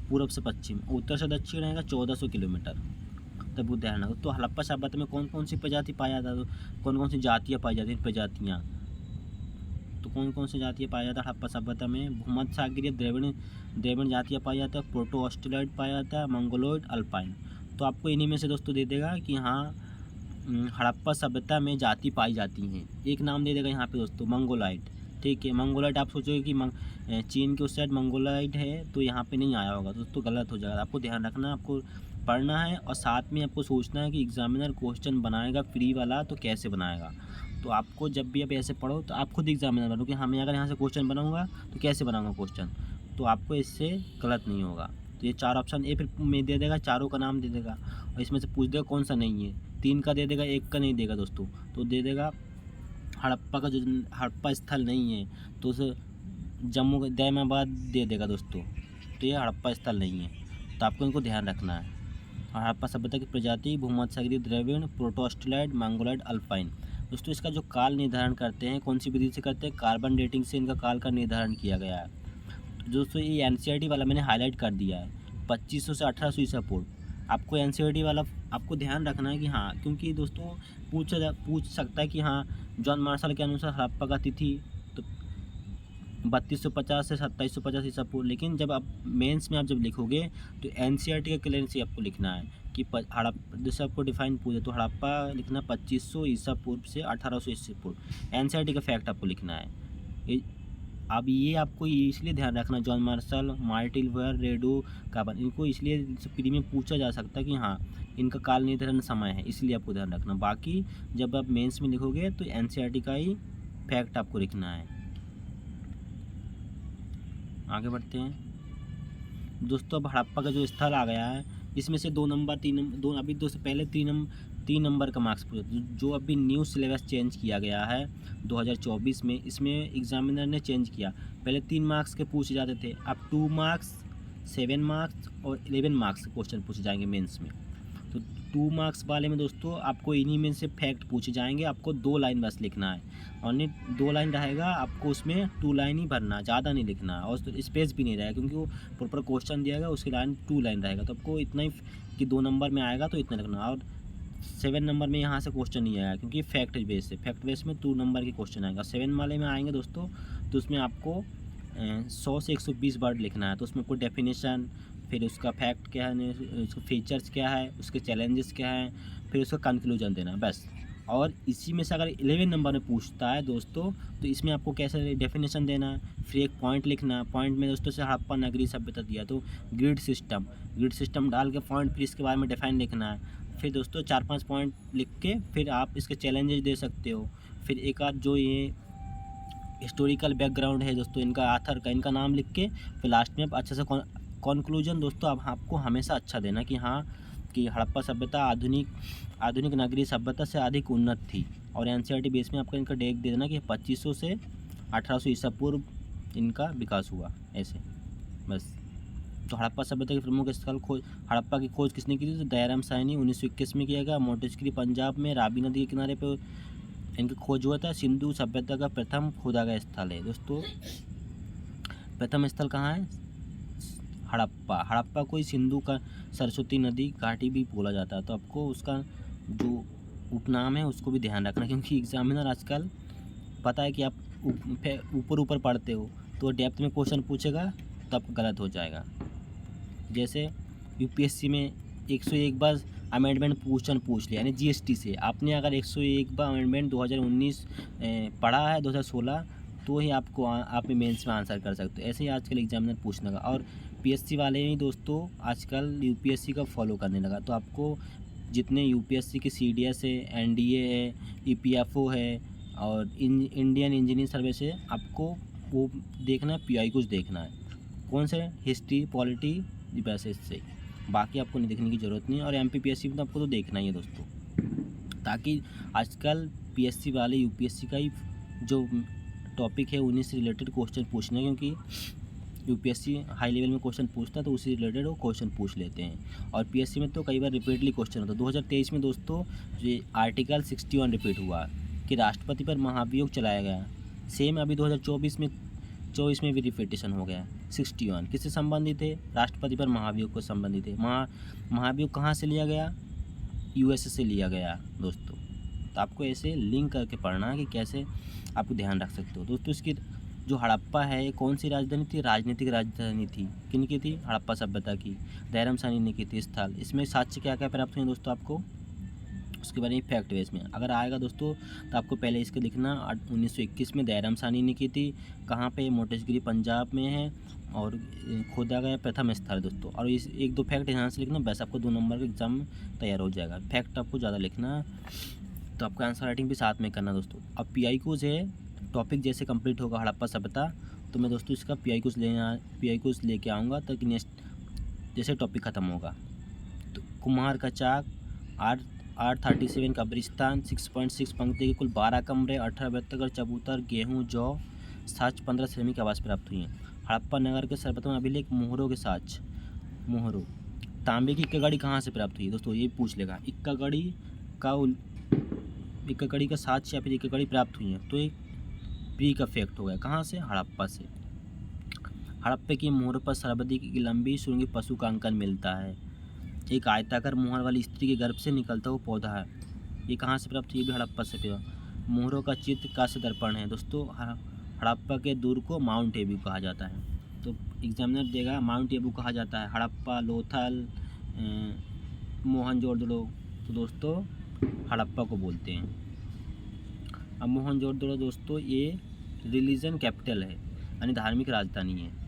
पूर्व से पश्चिम, उत्तर से दक्षिण रहेगा 1400 किलोमीटर। तब वो ध्यान रखो। तो हड़प्पा सभ्यता में कौन कौन सी प्रजाति पाया जाता है? कौन कौन सी जातियाँ पाई जाती हैं? प्रजातियाँ तो कौन कौन सी जातियाँ पाया जाता है हड़प्पा सभ्यता में? भूमध्यसागरीय द्रविड़ जातियाँ पाई जाता है, प्रोटो ऑस्ट्रेलॉइड पाया जाता है, मंगोलॉइड, अल्पाइन। तो आपको इन्हीं में से दोस्तों दे देगा कि हाँ हड़प्पा सभ्यता में जाति पाई जाती हैं। एक नाम दे देगा यहाँ पे दोस्तों, मंगोलाइड। ठीक है, मंगोलाइड। आप सोचोगे कि चीन के उस साइड मंगोलाइड है, तो यहाँ पे नहीं आया होगा दोस्तों, गलत हो जाएगा। आपको ध्यान रखना, आपको पढ़ना है और साथ में आपको सोचना है कि एग्जामिनर क्वेश्चन बनाएगा फ्री वाला तो कैसे बनाएगा। तो आपको जब भी आप ऐसे पढ़ो तो आप खुद एग्जामिनर बनो कि हमें अगर यहाँ से क्वेश्चन बनाऊँगा तो कैसे बनाऊँगा क्वेश्चन, तो आपको इससे गलत नहीं होगा। तो ये 4 ऑप्शन ए फिर में दे देगा, चारों का नाम दे देगा और इसमें से पूछ देगा कौन सा नहीं है। 3 का दे देगा, 1 का नहीं देगा दोस्तों। तो दे देगा हड़प्पा का, जो हड़प्पा स्थल नहीं है तो उसे जम्मू दैमाबाद दे देगा दोस्तों। तो ये हड़प्पा स्थल नहीं है, तो आपको इनको ध्यान रखना है। हड़प्पा सभ्यता की प्रजाति भूमध्यसागरीय द्रविड़, प्रोटो ऑस्ट्रेलॉइड, मंगोलॉइड, अल्पाइन। दोस्तों इसका जो काल निर्धारण करते हैं कौन सी विधि से करते हैं? कार्बन डेटिंग से इनका काल का निर्धारण किया गया है। दोस्तों ये NCERT वाला मैंने हाईलाइट कर दिया है, 2500 से 1800 ईसा पूर्व। आपको NCERT वाला आपको ध्यान रखना है कि हाँ, क्योंकि दोस्तों पूछ सकता है कि हाँ जॉन मार्शल के अनुसार हड़प्पा का तिथि तो 3250 से 2750 ईसा पूर्व। लेकिन जब आप मेंस में आप जब लिखोगे तो NCERT के क्लियरेंस से आपको लिखना है कि जैसे आपको डिफाइन पूछे तो हड़प्पा लिखना 2500 ईसा पूर्व से 1800 ईसा पूर्व। NCERT का फैक्ट आपको लिखना है। अब ये आपको इसलिए ध्यान रखना, John Marshall, Martin Wheeler, radio carbon, इनको इसलिए प्री में पूछा जा सकता है कि हाँ इनका काल निर्धारण समय है, इसलिए आपको ध्यान रखना। बाकी जब आप मेंस में लिखोगे तो NCERT का ही फैक्ट आपको लिखना है। आगे बढ़ते हैं दोस्तों। अब हड़प्पा का जो स्थल आ गया है, इसमें से 2 नंबर 3 नंबर 2 अभी 2 से पहले 3 नंबर का मार्क्स पूछा। जो अभी न्यू सिलेबस चेंज किया गया है 2024 में, इसमें एग्जामिनर ने चेंज किया। पहले 3 मार्क्स के पूछे जाते थे, अब 2 मार्क्स, 7 मार्क्स और 11 मार्क्स के क्वेश्चन पूछे जाएंगे मेंस में। तो 2 मार्क्स वाले में दोस्तों आपको इन्हीं में से फैक्ट पूछे जाएंगे, आपको 2 लाइन बस लिखना है। और नहीं 2 लाइन रहेगा, आपको उसमें 2 लाइन ही भरना, ज़्यादा नहीं लिखना है, और स्पेस भी नहीं रहेगा क्योंकि वो प्रॉपर क्वेश्चन दिया गया, उसकी लाइन 2 लाइन रहेगा। तो आपको इतना ही कि 2 नंबर में आएगा तो इतना लिखना। और 7 नंबर में यहाँ से क्वेश्चन नहीं आएगा क्योंकि फैक्ट बेस है, फैक्ट बेस में 2 नंबर के क्वेश्चन आएगा। 7 वाले में आएंगे दोस्तों तो उसमें आपको 100 से 120 वर्ड लिखना है। तो उसमें कोई डेफिनेशन, फिर उसका फैक्ट क्या है, उसके फीचर्स क्या है, उसके चैलेंजेस क्या हैं, फिर उसका कंक्लूजन देना बस। और इसी में से अगर 11 नंबर में पूछता है दोस्तों तो इसमें आपको कैसे डेफिनेशन देना है, फिर एक पॉइंट लिखना है। पॉइंट में दोस्तों से हड़प्पा नगरीय सभ्यता दिया तो ग्रिड सिस्टम डाल के पॉइंट, फिर इसके बारे में डिफाइन लिखना है। फिर दोस्तों 4-5 पॉइंट लिख के फिर आप इसके चैलेंजेस दे सकते हो। फिर एक आध जो ये हिस्टोरिकल बैकग्राउंड है दोस्तों, इनका आथर का, इनका नाम लिख के फिर लास्ट में आप अच्छे से कंक्लूजन दोस्तों अब आपको हमेशा अच्छा देना कि हाँ कि हड़प्पा सभ्यता आधुनिक नगरीय सभ्यता से अधिक उन्नत थी। और एनसीईआरटी बेस में आपका इनका डेट दे देना कि 2500 से 1800 ईसा पूर्व इनका विकास हुआ, ऐसे बस। तो हड़प्पा सभ्यता की प्रमुख स्थल खोज, हड़प्पा की खोज किसने की थी? तो दयाराम साहनी 1921 में किया गया। मोंटेस्क्री पंजाब में रावी नदी के किनारे पे इनकी खोज हुआ था। सिंधु सभ्यता का प्रथम खोदा गया स्थल है दोस्तों। प्रथम स्थल कहाँ है? हड़प्पा को ही सिंधु का सरस्वती नदी घाटी भी बोला जाता है। तो आपको उसका जो उपनाम है उसको भी ध्यान रखना, क्योंकि एग्जामिनर आजकल पता है कि आप ऊपर पढ़ते हो तो डेप्थ में क्वेश्चन पूछेगा तो आपको गलत हो जाएगा। जैसे यूपीएससी में 101 बार अमेंडमेंट क्वेश्चन पूछ लिया, यानी जीएसटी से आपने अगर 101 बार अमेंडमेंट 2019 पढ़ा है 2016 तो ही आपको आप मेंस में आंसर कर सकते हो। ऐसे ही आजकल एग्जामिनर पूछने लगा। और पीएससी वाले ही दोस्तों आजकल यूपीएससी का फॉलो करने लगा। तो आपको जितने यूपीएससी के सीडीएस है, एनडीए है, ईपीएफओ है और इंडियन इंजीनियरिंग सर्विस है, आपको वो देखना है, पीआई कुछ देखना है। कौन से? हिस्ट्री, पॉलिटी, वैसे से, बाकी आपको नहीं देखने की ज़रूरत नहीं है। और एमपीपीएससी में तो आपको तो देखना ही है दोस्तों, ताकि आजकल पीएससी वाले यूपीएससी का ही जो टॉपिक है उन्हीं से रिलेटेड क्वेश्चन पूछना, क्योंकि यूपीएससी हाई लेवल में क्वेश्चन पूछता है तो उसी रिलेटेड वो क्वेश्चन पूछ लेते हैं। और पीएससी में तो कई बार रिपीटली क्वेश्चन होता है। 2023 में दोस्तों ये आर्टिकल 61 रिपीट हुआ कि राष्ट्रपति पर महाभियोग चलाया गया। सेम अभी 2024 में भी रिपीटेशन हो गया 61। किससे संबंधित है? राष्ट्रपति पर महाभियोग को संबंधित है। महाभियोग कहाँ से लिया गया? यूएसए से लिया गया दोस्तों। तो आपको ऐसे लिंक करके पढ़ना है कि कैसे आपको ध्यान रख सकते हो दोस्तों। इसकी जो हड़प्पा है ये कौन सी राजधानी थी? राजनीतिक राजधानी थी। किन की थी? हड़प्पा सभ्यता की। दयाराम साहनी ने की थी स्थल। इसमें साक्ष्य क्या क्या प्राप्त हुए दोस्तों आपको, उसके बारे में फैक्ट बेस में अगर आएगा दोस्तों तो आपको पहले इसके लिखना 1921 में दयाराम साहनी ने की थी। कहाँ पे? मोंटेस्क्री पंजाब में है और खोदा गया प्रथम स्थल दोस्तों। और इस 1-2 फैक्ट यहाँ से लिखना, बस आपको 2 नंबर का एग्जाम तैयार हो जाएगा। फैक्ट आपको ज़्यादा लिखना, तो आपका आंसर राइटिंग भी साथ में करना दोस्तों। अब पीआई क्विज है, टॉपिक जैसे कंप्लीट होगा हड़प्पा सभ्यता तो मैं दोस्तों इसका पीआई क्विज लेके आऊँगा ताकि नेक्स्ट जैसे टॉपिक ख़त्म होगा। तो कुम्हार का चाक, 837 कब्रिस्तान, 6.6 पंक्ति के कुल 12 कमरे, 18 व्यक्तिगत चबूतर, गेहूँ, जौ, साक्ष्य 15 श्रमिक आवास प्राप्त हुई हैं। हड़प्पा नगर के सर्वप्रथम अभिलेख मोहरों के साक्ष्य। मोहरों। तांबे की इक्का गाड़ी कहाँ से प्राप्त हुई दोस्तों? ये पूछ लेगा। इक्का गाड़ी का साक्ष्य या फिर इक्का गाड़ी प्राप्त हुई है तो एक प्री का फैक्ट हो गया। कहाँ से? हड़प्पा से। हड़प्पे की मोहरों पर सर्वाधिक लंबी सुरंगी पशु का अंकन मिलता है। एक आयताकार मोहर वाली स्त्री के गर्भ से निकलता हुआ पौधा है। ये कहाँ से प्राप्त? ये भी हड़प्पा से प्राप्त। मोहरों का चित्र कांस्य दर्पण है दोस्तों। हड़प्पा के दुर्ग को माउंट एबू कहा जाता है। तो एग्जामिनर देगा माउंट एबू कहा जाता है। हड़प्पा, लोथल, मोहनजोदड़ो तो दोस्तों हड़प्पा को बोलते हैं। अब मोहनजोदड़ो दोस्तों ये रिलीजन कैपिटल है, यानी धार्मिक राजधानी है।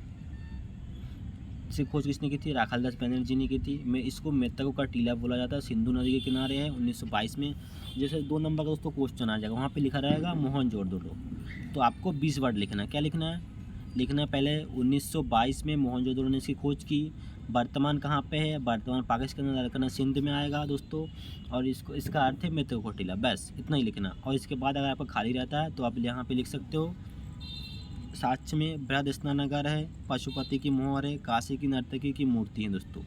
इसकी खोज किसने की थी? राखालदास बनर्जी ने की थी। इसको मृतकों का टीला बोला जाता है। सिंधु नदी के किनारे है। 1922 में जैसे 2 नंबर का दोस्तों क्वेश्चन आ जाएगा, वहाँ पे लिखा रहेगा मोहनजोदड़ो। तो आपको 20 वर्ड लिखना है। क्या लिखना है? लिखना पहले 1922 में मोहनजोदड़ो ने इसकी खोज की। वर्तमान कहाँ पे है, वर्तमान पाकिस्तान अरकाना सिंध में आएगा दोस्तों। और इसको इसका अर्थ है मृत्यु कोटिला, बस इतना ही लिखना। और इसके बाद अगर आपका खाली रहता है तो आप यहाँ पे लिख सकते हो साक्ष्य में बृहद स्नानागार है, पशुपति की मोहर है, काशी की नर्तकी की मूर्ति है दोस्तों।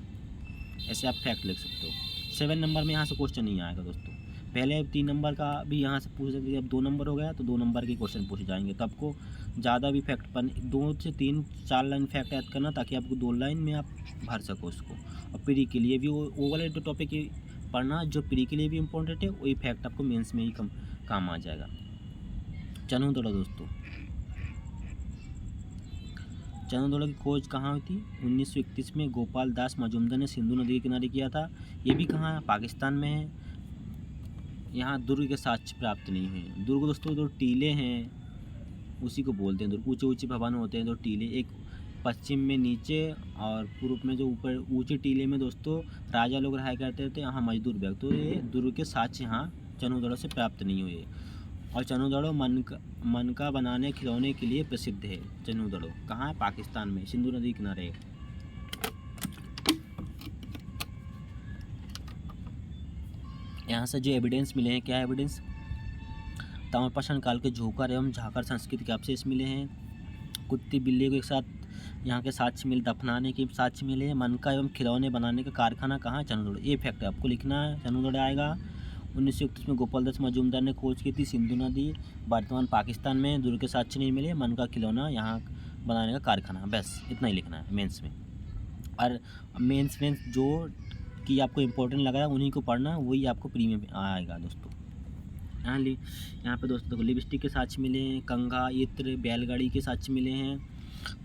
ऐसे आप फैक्ट लिख सकते हो। 7 नंबर में यहाँ से क्वेश्चन नहीं आएगा दोस्तों। पहले 3 नंबर का भी यहाँ से पूछ सकते, अब 2 नंबर हो गया तो 2 नंबर के क्वेश्चन पूछे जाएंगे। तो आपको ज़्यादा भी फैक्ट पर 2 से 3 4 लाइन फैक्ट याद करना, ताकि आपको 2 लाइन में आप भर सको उसको। और प्री के लिए भी वो वाले जो टॉपिक पढ़ना जो प्री के लिए भी इम्पोर्टेंट है, वही फैक्ट आपको मेंस में ही काम आ जाएगा। चनू दौड़ा दोस्तों, चनू दौड़ा की खोज कहाँ हुई थी? 1931 में गोपाल दास मजूमदार ने सिंधु नदी के किनारे किया था। ये भी कहाँ है? पाकिस्तान में है। यहाँ दुर्ग के साक्ष्य प्राप्त नहीं हुए। दुर्ग दोस्तों जो टीले हैं उसी को बोलते हैं दुर्ग। ऊँचे ऊँचे भवन होते हैं जो टीले, एक पश्चिम में नीचे और पूर्व में जो ऊपर ऊँचे टीले में दोस्तों राजा लोग रहा करते थे, यहाँ मजदूर वर्ग। तो ये दुर्ग के साक्ष्य यहाँ चनूदड़ो से प्राप्त नहीं हुए। और चनूदड़ो मनका बनाने खिलौने के लिए प्रसिद्ध है। चनूदड़ो कहाँ है? पाकिस्तान में, सिंधु नदी किनारे। यहाँ से जो एविडेंस मिले हैं, क्या एविडेंस? ताम्रपाषाण काल के झोकर एवं झाकर संस्कृति के अवशेष मिले हैं। कुत्ती बिल्ली को एक साथ यहाँ के साक्ष्य मिले, दफनाने के साक्ष्य मिले हैं। मनका एवं खिलौने बनाने का कारखाना कहाँ है? चनूदड़ो। ये फैक्ट आपको लिखना है, चनूदड़ो आएगा। 1931 में गोपाल दास मजूमदार ने खोज की थी सिंधु नदी, वर्तमान पाकिस्तान में। दुर्ग के साक्ष्य नहीं मिले। मनका खिलौना यहाँ बनाने का कारखाना, बस इतना ही लिखना है मेंस में। और मेंस जो कि आपको इम्पोर्टेंट लग रहा है उन्हीं को पढ़ना, वही आपको प्री में आएगा दोस्तों। यहाँ पे दोस्तों लिपस्टिक के साक्ष्य मिले हैं, कंघा, इत्र, बैलगाड़ी के साक्ष्य मिले हैं।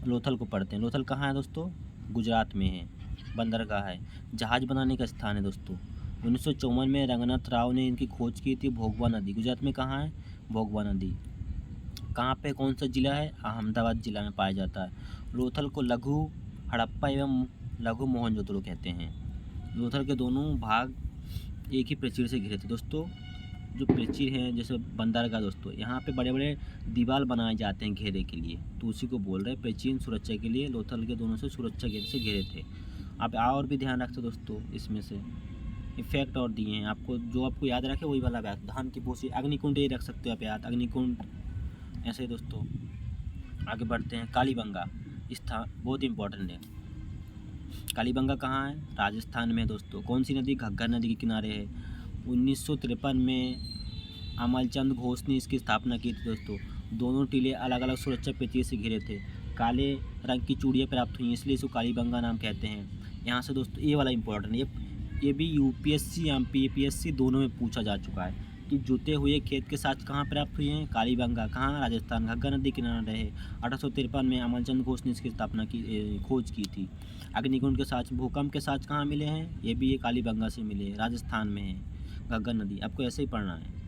लोथल को पढ़ते हैं। लोथल कहाँ है दोस्तों? गुजरात में है, बंदरगाह है। जहाज़ बनाने का स्थान है दोस्तों। 1954 में रंगनाथ राव ने इनकी खोज की थी। भोगवा नदी गुजरात में कहाँ है? भोगवा नदी कहाँ पे, कौन सा जिला है? अहमदाबाद जिला में पाया जाता है। लोथल को लघु हड़प्पा एवं लघु मोहनजोदड़ो कहते हैं। लोथल के दोनों भाग एक ही प्राचीर से घिरे थे दोस्तों। जो प्राचीर हैं जैसे बंदरगाह दोस्तों, यहाँ पे बड़े बड़े दीवार बनाए जाते हैं घेरे के लिए, तो उसी को बोल रहे हैं प्राचीन सुरक्षा के लिए लोथल के दोनों से सुरक्षा घेरे से घिरे थे। आप और भी ध्यान रखते दोस्तों, इसमें से इफेक्ट और दिए हैं आपको, जो आपको याद रखे वही वाला बात। धान की भूसी, अग्निकुंड ये रख सकते हो आप याद, अग्निकुंड। ऐसे दोस्तों आगे बढ़ते हैं। कालीबंगा स्थान बहुत इंपॉर्टेंट है। कालीबंगा कहाँ है? राजस्थान में दोस्तों। कौन सी नदी? घग्गर नदी के किनारे है। 1953 में अमलचंद घोष ने इसकी स्थापना की थी दोस्तों। दोनों टीले अलग अलग सुरक्षा पेचिए से घिरे थे। काले रंग की चूड़ियाँ प्राप्त हुई, इसलिए इसको कालीबंगा नाम कहते हैं। यहाँ से दोस्तों ये वाला इंपॉर्टेंट है, ये भी यूपीएससी एमपीएससी दोनों में पूछा जा चुका है कि जुते हुए खेत के साथ कहाँ प्राप्त हुए हैं? कालीबंगा कहाँ? राजस्थान, घग्गर नदी किनारे रहे। 1853 में अमलचंद घोष ने इसकी स्थापना की, खोज की थी। अग्निकुंड के साथ, भूकंप के साथ कहाँ मिले हैं? ये भी ये कालीबंगा से मिले हैं, राजस्थान में है घग्गर नदी। आपको ऐसे ही पढ़ना है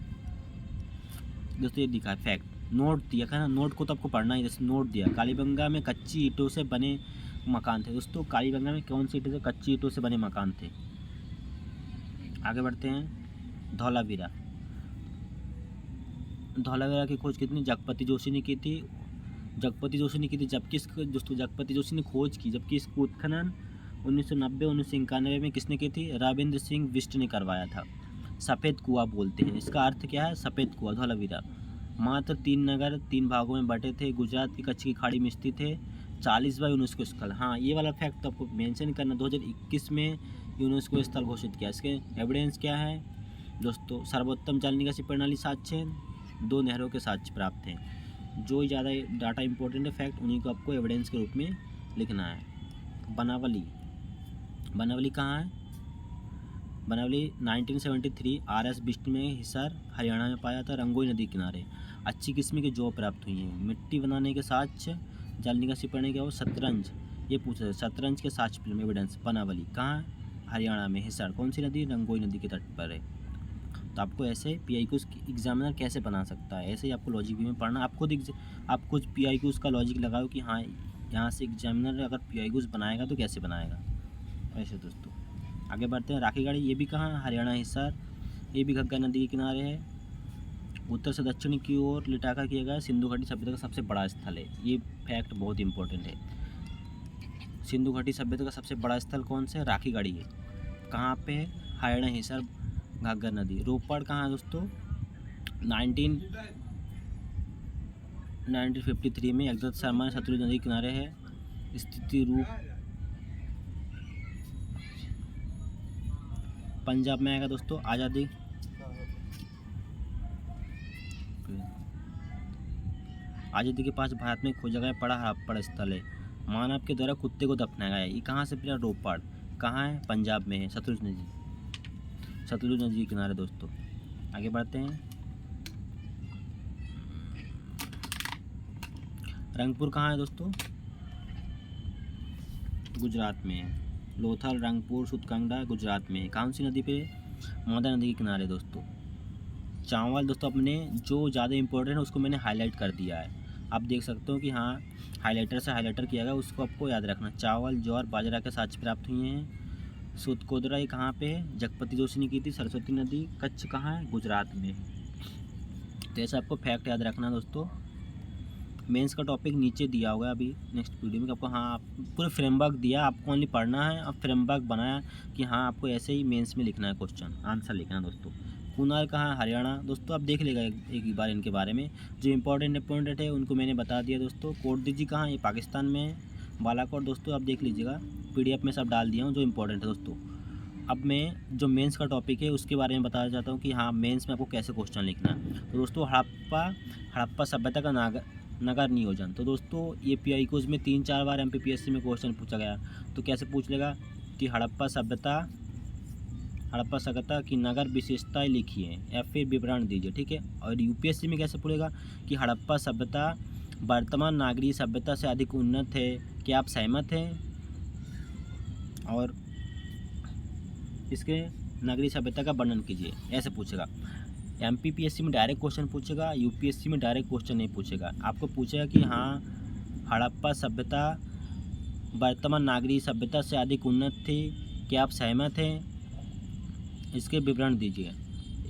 दोस्तों। ये दिखा है फैक्ट, नोट दिया था ना, नोट को तो आपको पढ़ना ही। जैसे नोट दिया, कालीबंगा में कच्ची ईंटों से बने मकान थे दोस्तों। कालीबंगा में कौन सी ईंटों से? कच्ची ईंटों से बने मकान थे। आगे बढ़ते हैं। धौलावीरा, धौलावीरा की खोज कितनी? जगपति जोशी ने की थी। जगपति जोशी ने की थी, जबकि दोस्तों जगपति जोशी ने खोज की, जबकि इसको उत्खनन 1990-1991 में किसने की थी? रविंद्र सिंह बिष्ट ने करवाया था। सफ़ेद कुआं बोलते हैं, इसका अर्थ क्या है? सफ़ेद कुआं। धौलावीरा मात्र 3 नगर 3 भागों में बटे थे। गुजरात की कच्छ की खाड़ी में स्थित है। 40 बाय यूनेस्को स्थल। हाँ, ये वाला फैक्ट तो आपको मेंशन करना। 2021 में यूनेस्को स्थल घोषित किया। इसके एविडेंस क्या है दोस्तों? सर्वोत्तम जल निकासी प्रणाली साक्ष्य, 2 नहरों के साक्ष्य प्राप्त हैं। जो ज़्यादा डाटा इंपॉर्टेंट है फैक्ट, उन्हीं को आपको एविडेंस के रूप में लिखना है। बनावली, बनावली कहाँ है? बनावली 1973 RS बिष्ट में हिसार हरियाणा में पाया था। रंगोई नदी किनारे। अच्छी किस्म की जौ प्राप्त हुई हैं। मिट्टी बनाने के साक्ष्य, जल निकासी प्रणाली क्या हो? शतरंज, ये पूछा है। शतरंज के साक्ष्य में एविडेंस। बनावली कहाँ? हरियाणा में। हिसार कौन सी नदी? रंगोई नदी के तट पर है। तो आपको ऐसे PIQs एग्जामिनर कैसे बना सकता है, ऐसे ही आपको लॉजिक में पढ़ना। आप खुद PIQs का लॉजिक लगाओ कि हाँ यहाँ से एग्जामिनर अगर PIQs बनाएगा तो कैसे बनाएगा, ऐसे दोस्तों। आगे बढ़ते हैं। राखीगढ़ी, ये भी कहाँ? हरियाणा, हिसार। ये भी घग्गर नदी के किनारे है। उत्तर से दक्षिण की ओर लिटाका किया गया सिंधु घाटी सभ्यता का सबसे बड़ा स्थल है। ये फैक्ट बहुत इंपॉर्टेंट है। सिंधु घाटी सभ्यता का सबसे बड़ा स्थल कौन सा है? राखीगढ़ी है। कहाँ पे है? हरियाणा हिसार घाघर नदी। रोपड़ कहाँ है दोस्तों? 1953 में जगदत्त शर्मा ने सतलुज नदी के किनारे है स्थिति रूप पंजाब में आएगा दोस्तों। आज़ादी के पास भारत में खोजा गया बड़ा हड़प्पा स्थल है। मानव के द्वारा कुत्ते को दफनाया गया है। ये कहाँ से फिर? रोपड़। कहाँ है? पंजाब में है। सतलुज नदी के किनारे दोस्तों। आगे बढ़ते हैं। रंगपुर कहाँ है दोस्तों? गुजरात में है। लोथल, रंगपुर, सुतकंडा गुजरात में है। कौन सी नदी पे? मदर नदी के किनारे दोस्तों। चावल दोस्तों अपने जो ज़्यादा इंपॉर्टेंट है उसको मैंने हाईलाइट कर दिया है। आप देख सकते हो कि हाँ हाईलाइटर से हाईलाइटर किया गया, उसको आपको याद रखना। चावल, ज्वार, बाजरा के साक्ष्य प्राप्त हुए हैं। सुतकोदरा ये कहाँ पे है? जगपति जोशी ने की थी। सरस्वती नदी कच्छ कहाँ है? गुजरात में। तो ऐसा आपको फैक्ट याद रखना दोस्तों। मेंस का टॉपिक नीचे दिया होगा अभी नेक्स्ट वीडियो में आपको। हाँ पूरे फ्रेमवर्क दिया, आपको ओनली पढ़ना है। अब फ्रेमवर्क बनाया कि हाँ आपको ऐसे ही मेंस में लिखना है, क्वेश्चन आंसर लिखना है दोस्तों। कुनाल कहाँ है? हरियाणा दोस्तों। आप देख लेगा एक बार इनके बारे में, जो इंपॉर्टेंट है उनको मैंने बता दिया दोस्तों। कोटदीजी कहाँ है? ये पाकिस्तान में है। बालाकोट दोस्तों आप देख लीजिएगा, PDF में सब डाल दिया हूँ जो इंपॉर्टेंट है दोस्तों। अब मैं जो मेंस का टॉपिक है उसके बारे में बताना चाहता हूँ कि हाँ मेंस में आपको कैसे क्वेश्चन लिखना है। तो दोस्तों हड़प्पा सभ्यता का नगर नियोजन। तो दोस्तों ये PI क्विज में 3-4 बार MPPSC में क्वेश्चन पूछा गया। तो कैसे पूछ लेगा कि हड़प्पा सभ्यता की नगर विशेषताएं लिखिए या फिर विवरण दीजिए, ठीक है। और UPSC में कैसे पूछेगा कि हड़प्पा सभ्यता वर्तमान नागरिक सभ्यता से अधिक उन्नत है, क्या आप सहमत हैं? और इसके नगरीय सभ्यता का वर्णन कीजिए, ऐसे पूछेगा। MPPSC में डायरेक्ट क्वेश्चन पूछेगा, UPSC में डायरेक्ट क्वेश्चन नहीं पूछेगा। आपको पूछेगा कि हाँ हड़प्पा सभ्यता वर्तमान नागरिक सभ्यता से अधिक उन्नत थी, क्या आप सहमत हैं? इसके विवरण दीजिए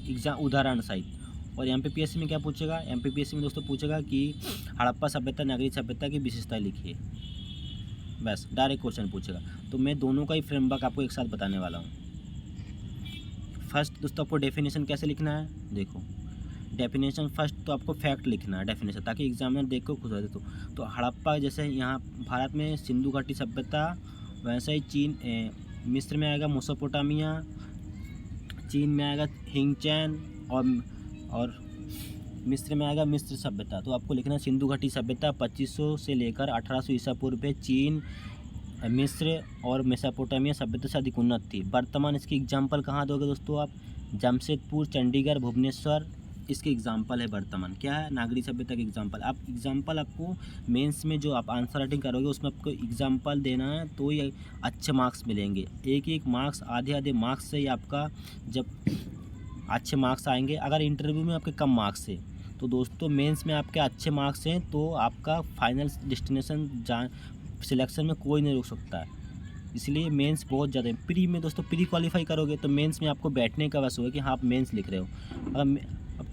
एग्जाम उदाहरण सहित। और MPPSC में क्या पूछेगा? MPPSC में दोस्तों पूछेगा कि हड़प्पा सभ्यता नागरिक सभ्यता की विशेषताएं लिखिए, बस डायरेक्ट क्वेश्चन पूछेगा। तो मैं दोनों का ही फ्रेमवर्क आपको एक साथ बताने वाला हूँ। फर्स्ट दोस्तों आपको डेफिनेशन कैसे लिखना है, देखो डेफिनेशन फर्स्ट तो आपको फैक्ट लिखना है डेफिनेशन, ताकि एग्जामिनर देख को खुश हो जाए। तो हड़प्पा जैसे यहाँ भारत में सिंधु घाटी सभ्यता, वैसे ही चीन मिस्र में आएगा मेसोपोटामिया, चीन में आएगा हिंगचैन, और मिस्र में आएगा मिस्र सभ्यता। तो आपको लिखना सिंधु घाटी सभ्यता 2500 से लेकर 1800 ईसा पूर्व में चीन, मिस्र और मेसोपोटामिया सभ्यता से अधिक उन्नत थी। वर्तमान इसकी एग्जाम्पल कहाँ दोगे दोस्तों आप? जमशेदपुर, चंडीगढ़, भुवनेश्वर इसके एग्जाम्पल है। वर्तमान क्या है? नागरिक सभ्यता के एग्जाम्पल। आप एग्जाम्पल आपको मेंस में जो आप आंसर राइटिंग करोगे उसमें आपको एग्जाम्पल देना है, तो ये अच्छे मार्क्स मिलेंगे। एक मार्क्स, आधे मार्क्स से ही आपका जब अच्छे मार्क्स आएंगे। अगर इंटरव्यू में आपके कम मार्क्स है तो दोस्तों मेंस में आपके अच्छे मार्क्स हैं तो आपका फाइनल डेस्टिनेशन सिलेक्शन में कोई नहीं रोक सकता है। इसलिए मेंस बहुत ज़्यादा है। प्री में दोस्तों प्री क्वालिफाई करोगे तो मेंस में आपको बैठने का बस होगा कि हाँ आप मेंस लिख रहे हो। अब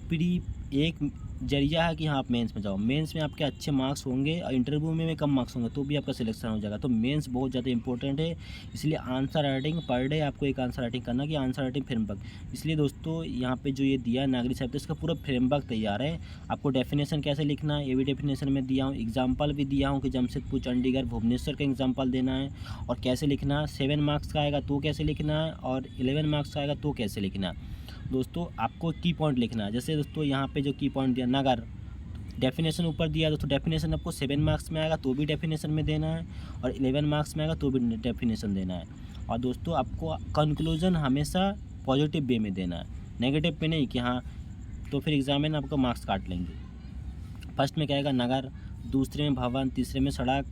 प्री एक जरिया है कि हाँ आप मेंस में जाओ। मेंस में आपके अच्छे मार्क्स होंगे और इंटरव्यू में कम मार्क्स होंगे तो भी आपका सिलेक्शन हो जाएगा। तो मेंस बहुत ज़्यादा इंपॉर्टेंट है। इसलिए आंसर राइटिंग पर डे आपको एक आंसर राइटिंग करना कि आंसर राइटिंग फ्रेमवर्क। इसलिए दोस्तों यहाँ पे जो ये दिया नागरिक सभ्यता इसका पूरा फ्रेमवर्क तैयार है। आपको डेफिनेशन कैसे लिखना है ये भी डेफिनेशन में दिया हूँ, एग्जाम्पल भी दिया हूँ कि जमशेदपुर, चंडीगढ़, भुवनेश्वर का एग्जाम्पल देना है और कैसे लिखना है। 7 मार्क्स का आएगा तो कैसे लिखना है और 11 मार्क्स का आएगा तो कैसे लिखना है। दोस्तों आपको की पॉइंट लिखना है। जैसे दोस्तों यहाँ पे जो की पॉइंट दिया नगर, डेफिनेशन ऊपर दिया दोस्तों, डेफिनेशन आपको 7 मार्क्स में आएगा तो भी डेफिनेशन में देना है और 11 मार्क्स में आएगा तो भी डेफिनेशन देना है। और दोस्तों आपको कंक्लूजन हमेशा पॉजिटिव वे में देना है, नेगेटिव पे नहीं कि हाँ तो फिर एग्जाम में आपको मार्क्स काट लेंगे। फर्स्ट में क्या आएगा? नगर, दूसरे में भवन, तीसरे में सड़क,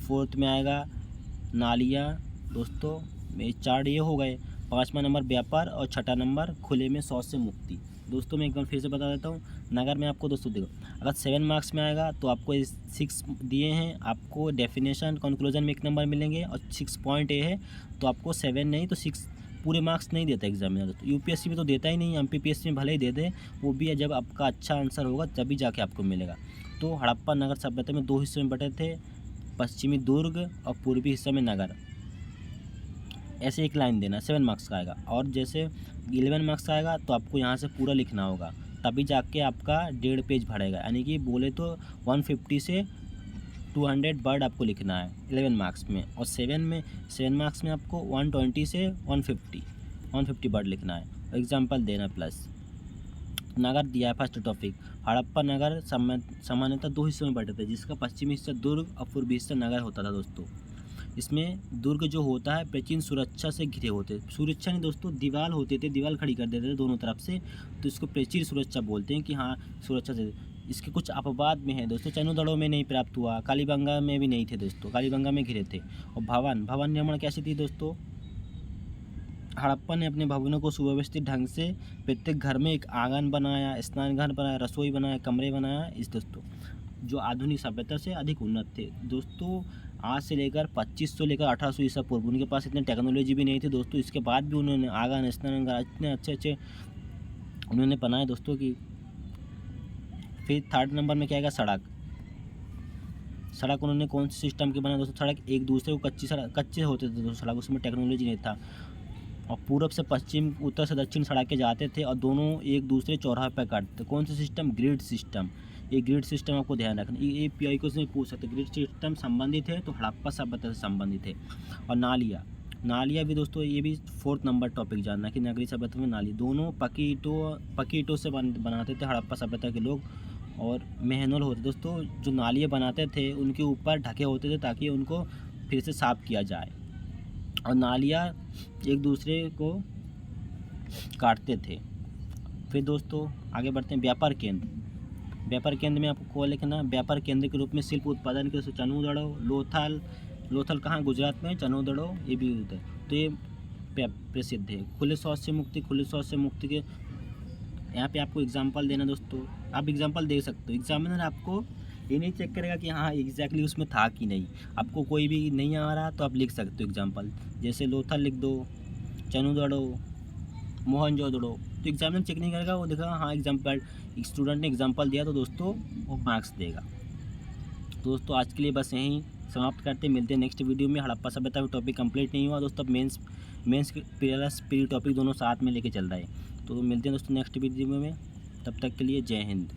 फोर्थ में आएगा नालियाँ। दोस्तों मेरे 4 ये हो गए। 5वां नंबर व्यापार और 6ठा नंबर खुले में शौच से मुक्ति। दोस्तों मैं एक बार फिर से बता देता हूँ। नगर में आपको दोस्तों देखो अगर 7 मार्क्स में आएगा तो आपको 6 दिए हैं, आपको डेफिनेशन कंक्लूजन में 1 नंबर मिलेंगे और 6 पॉइंट ए है तो आपको 7 नहीं तो 6 पूरे मार्क्स नहीं देता एग्जामिनर दोस्तों। यूपीएससी में तो देता ही नहीं, एमपीपीएससी में भले ही दे दे, वो भी है जब आपका अच्छा आंसर होगा तभी जाके आपको मिलेगा। तो हड़प्पा नगर सभ्यता में 2 हिस्सों में बटे थे, पश्चिमी दुर्ग और पूर्वी हिस्से में नगर। ऐसे एक लाइन देना, 7 मार्क्स का आएगा। और जैसे 11 मार्क्स का आएगा तो आपको यहाँ से पूरा लिखना होगा, तभी जाके आपका 1.5 पेज भरेगा। यानी कि बोले तो 150 से 200 वर्ड आपको लिखना है 11 मार्क्स में। और 7 मार्क्स में आपको 120 से 150 वर्ड लिखना है। एग्जाम्पल देना प्लस। नगर दिया है फर्स्ट टॉपिक। हड़प्पा नगर सामान्यतः 2 हिस्सों में बटे थे, जिसका पश्चिमी हिस्सा दुर्ग और पूर्वी हिस्सा नगर होता था दोस्तों। इसमें दुर्ग जो होता है प्राचीन सुरक्षा से घिरे होते, सुरक्षा नहीं दोस्तों, दीवार होते थे, दीवार खड़ी कर देते थे दोनों तरफ से, तो इसको प्राचीन सुरक्षा बोलते हैं कि हाँ सुरक्षा से। इसके कुछ अपवाद में है दोस्तों, चनुदड़ों में नहीं प्राप्त हुआ, कालीबंगा में भी नहीं थे दोस्तों, कालीबंगा में घिरे थे। और भवन निर्माण कैसी थी दोस्तों, हड़प्पा ने अपने भवनों को सुव्यवस्थित ढंग से प्रत्येक घर में एक आंगन बनाया, स्नानघर बनाया, रसोई बनाया, कमरे बनाया। इस दोस्तों जो आधुनिक सभ्यता से अधिक उन्नत थे दोस्तों। आज से लेकर 2500 लेकर 1800 ईसा पूर्व उनके पास इतनी टेक्नोलॉजी भी नहीं थी दोस्तों, इसके बाद भी उन्होंने आंगन, स्नानघर इतने अच्छे उन्होंने बनाए दोस्तों कि। फिर 3rd नंबर में क्या आएगा, सड़क उन्होंने कौन से सिस्टम के बनाए दोस्तों, सड़क एक दूसरे को कच्चे होते थे दोस्तों सड़क, उसमें टेक्नोलॉजी नहीं था। और पूरब से पश्चिम, उत्तर से दक्षिण सड़कें जाते थे और दोनों एक दूसरे चौराहे पर काटते। कौन सा सिस्टम, ग्रिड सिस्टम। ये ग्रिड सिस्टम आपको ध्यान रखना, ये पीआई क्वेश्चन में पूछ सकते। ग्रिड सिस्टम संबंधित है तो हड़प्पा सभ्यता से संबंधित है। और नालियाँ भी दोस्तों, ये भी 4th नंबर टॉपिक जानना कि नगरीय सभ्यता में नाली, दोनों पक्की ईंटों से बनाते थे हड़प्पा सभ्यता के लोग। और मैनुअल होते दोस्तों, जो नालियाँ बनाते थे उनके ऊपर ढके होते थे ताकि उनको फिर से साफ़ किया जाए। और नालियाँ एक दूसरे को काटते थे। फिर दोस्तों आगे बढ़ते हैं, व्यापार केंद्र में आपको लिखना, व्यापार केंद्र के रूप में शिल्प उत्पादन के चनुदड़ो, लोथल कहाँ, गुजरात में, चनुदड़ो ये भी होता है। तो ये प्रसिद्ध है। खुले शौच से मुक्ति के यहाँ पे आपको एग्जाम्पल देना दोस्तों। आप एग्जाम्पल दे सकते हो, एग्जामिनर आपको ये नहीं चेक करेगा कि हाँ एग्जैक्टली उसमें था कि नहीं। आपको कोई भी नहीं आ रहा तो आप लिख सकते हो एग्जाम्पल, जैसे लोथल लिख दो, चनुदड़ो, मोहनजोदड़ो। तो एग्जामिनर चेक नहीं करेगा, वो देखा हाँ एग्जाम्पल स्टूडेंट ने एग्जाम्पल दिया तो दोस्तों वो मार्क्स देगा। दोस्तों आज के लिए बस यहीं समाप्त करते, मिलते हैं नेक्स्ट वीडियो में। हड़प्पा सभ्यता में टॉपिक कंप्लीट नहीं हुआ दोस्तों, अब मेंस प्री टॉपिक दोनों साथ में लेके चल रहा है। तो मिलते हैं दोस्तों नेक्स्ट वीडियो में, तब तक के लिए जय हिंद।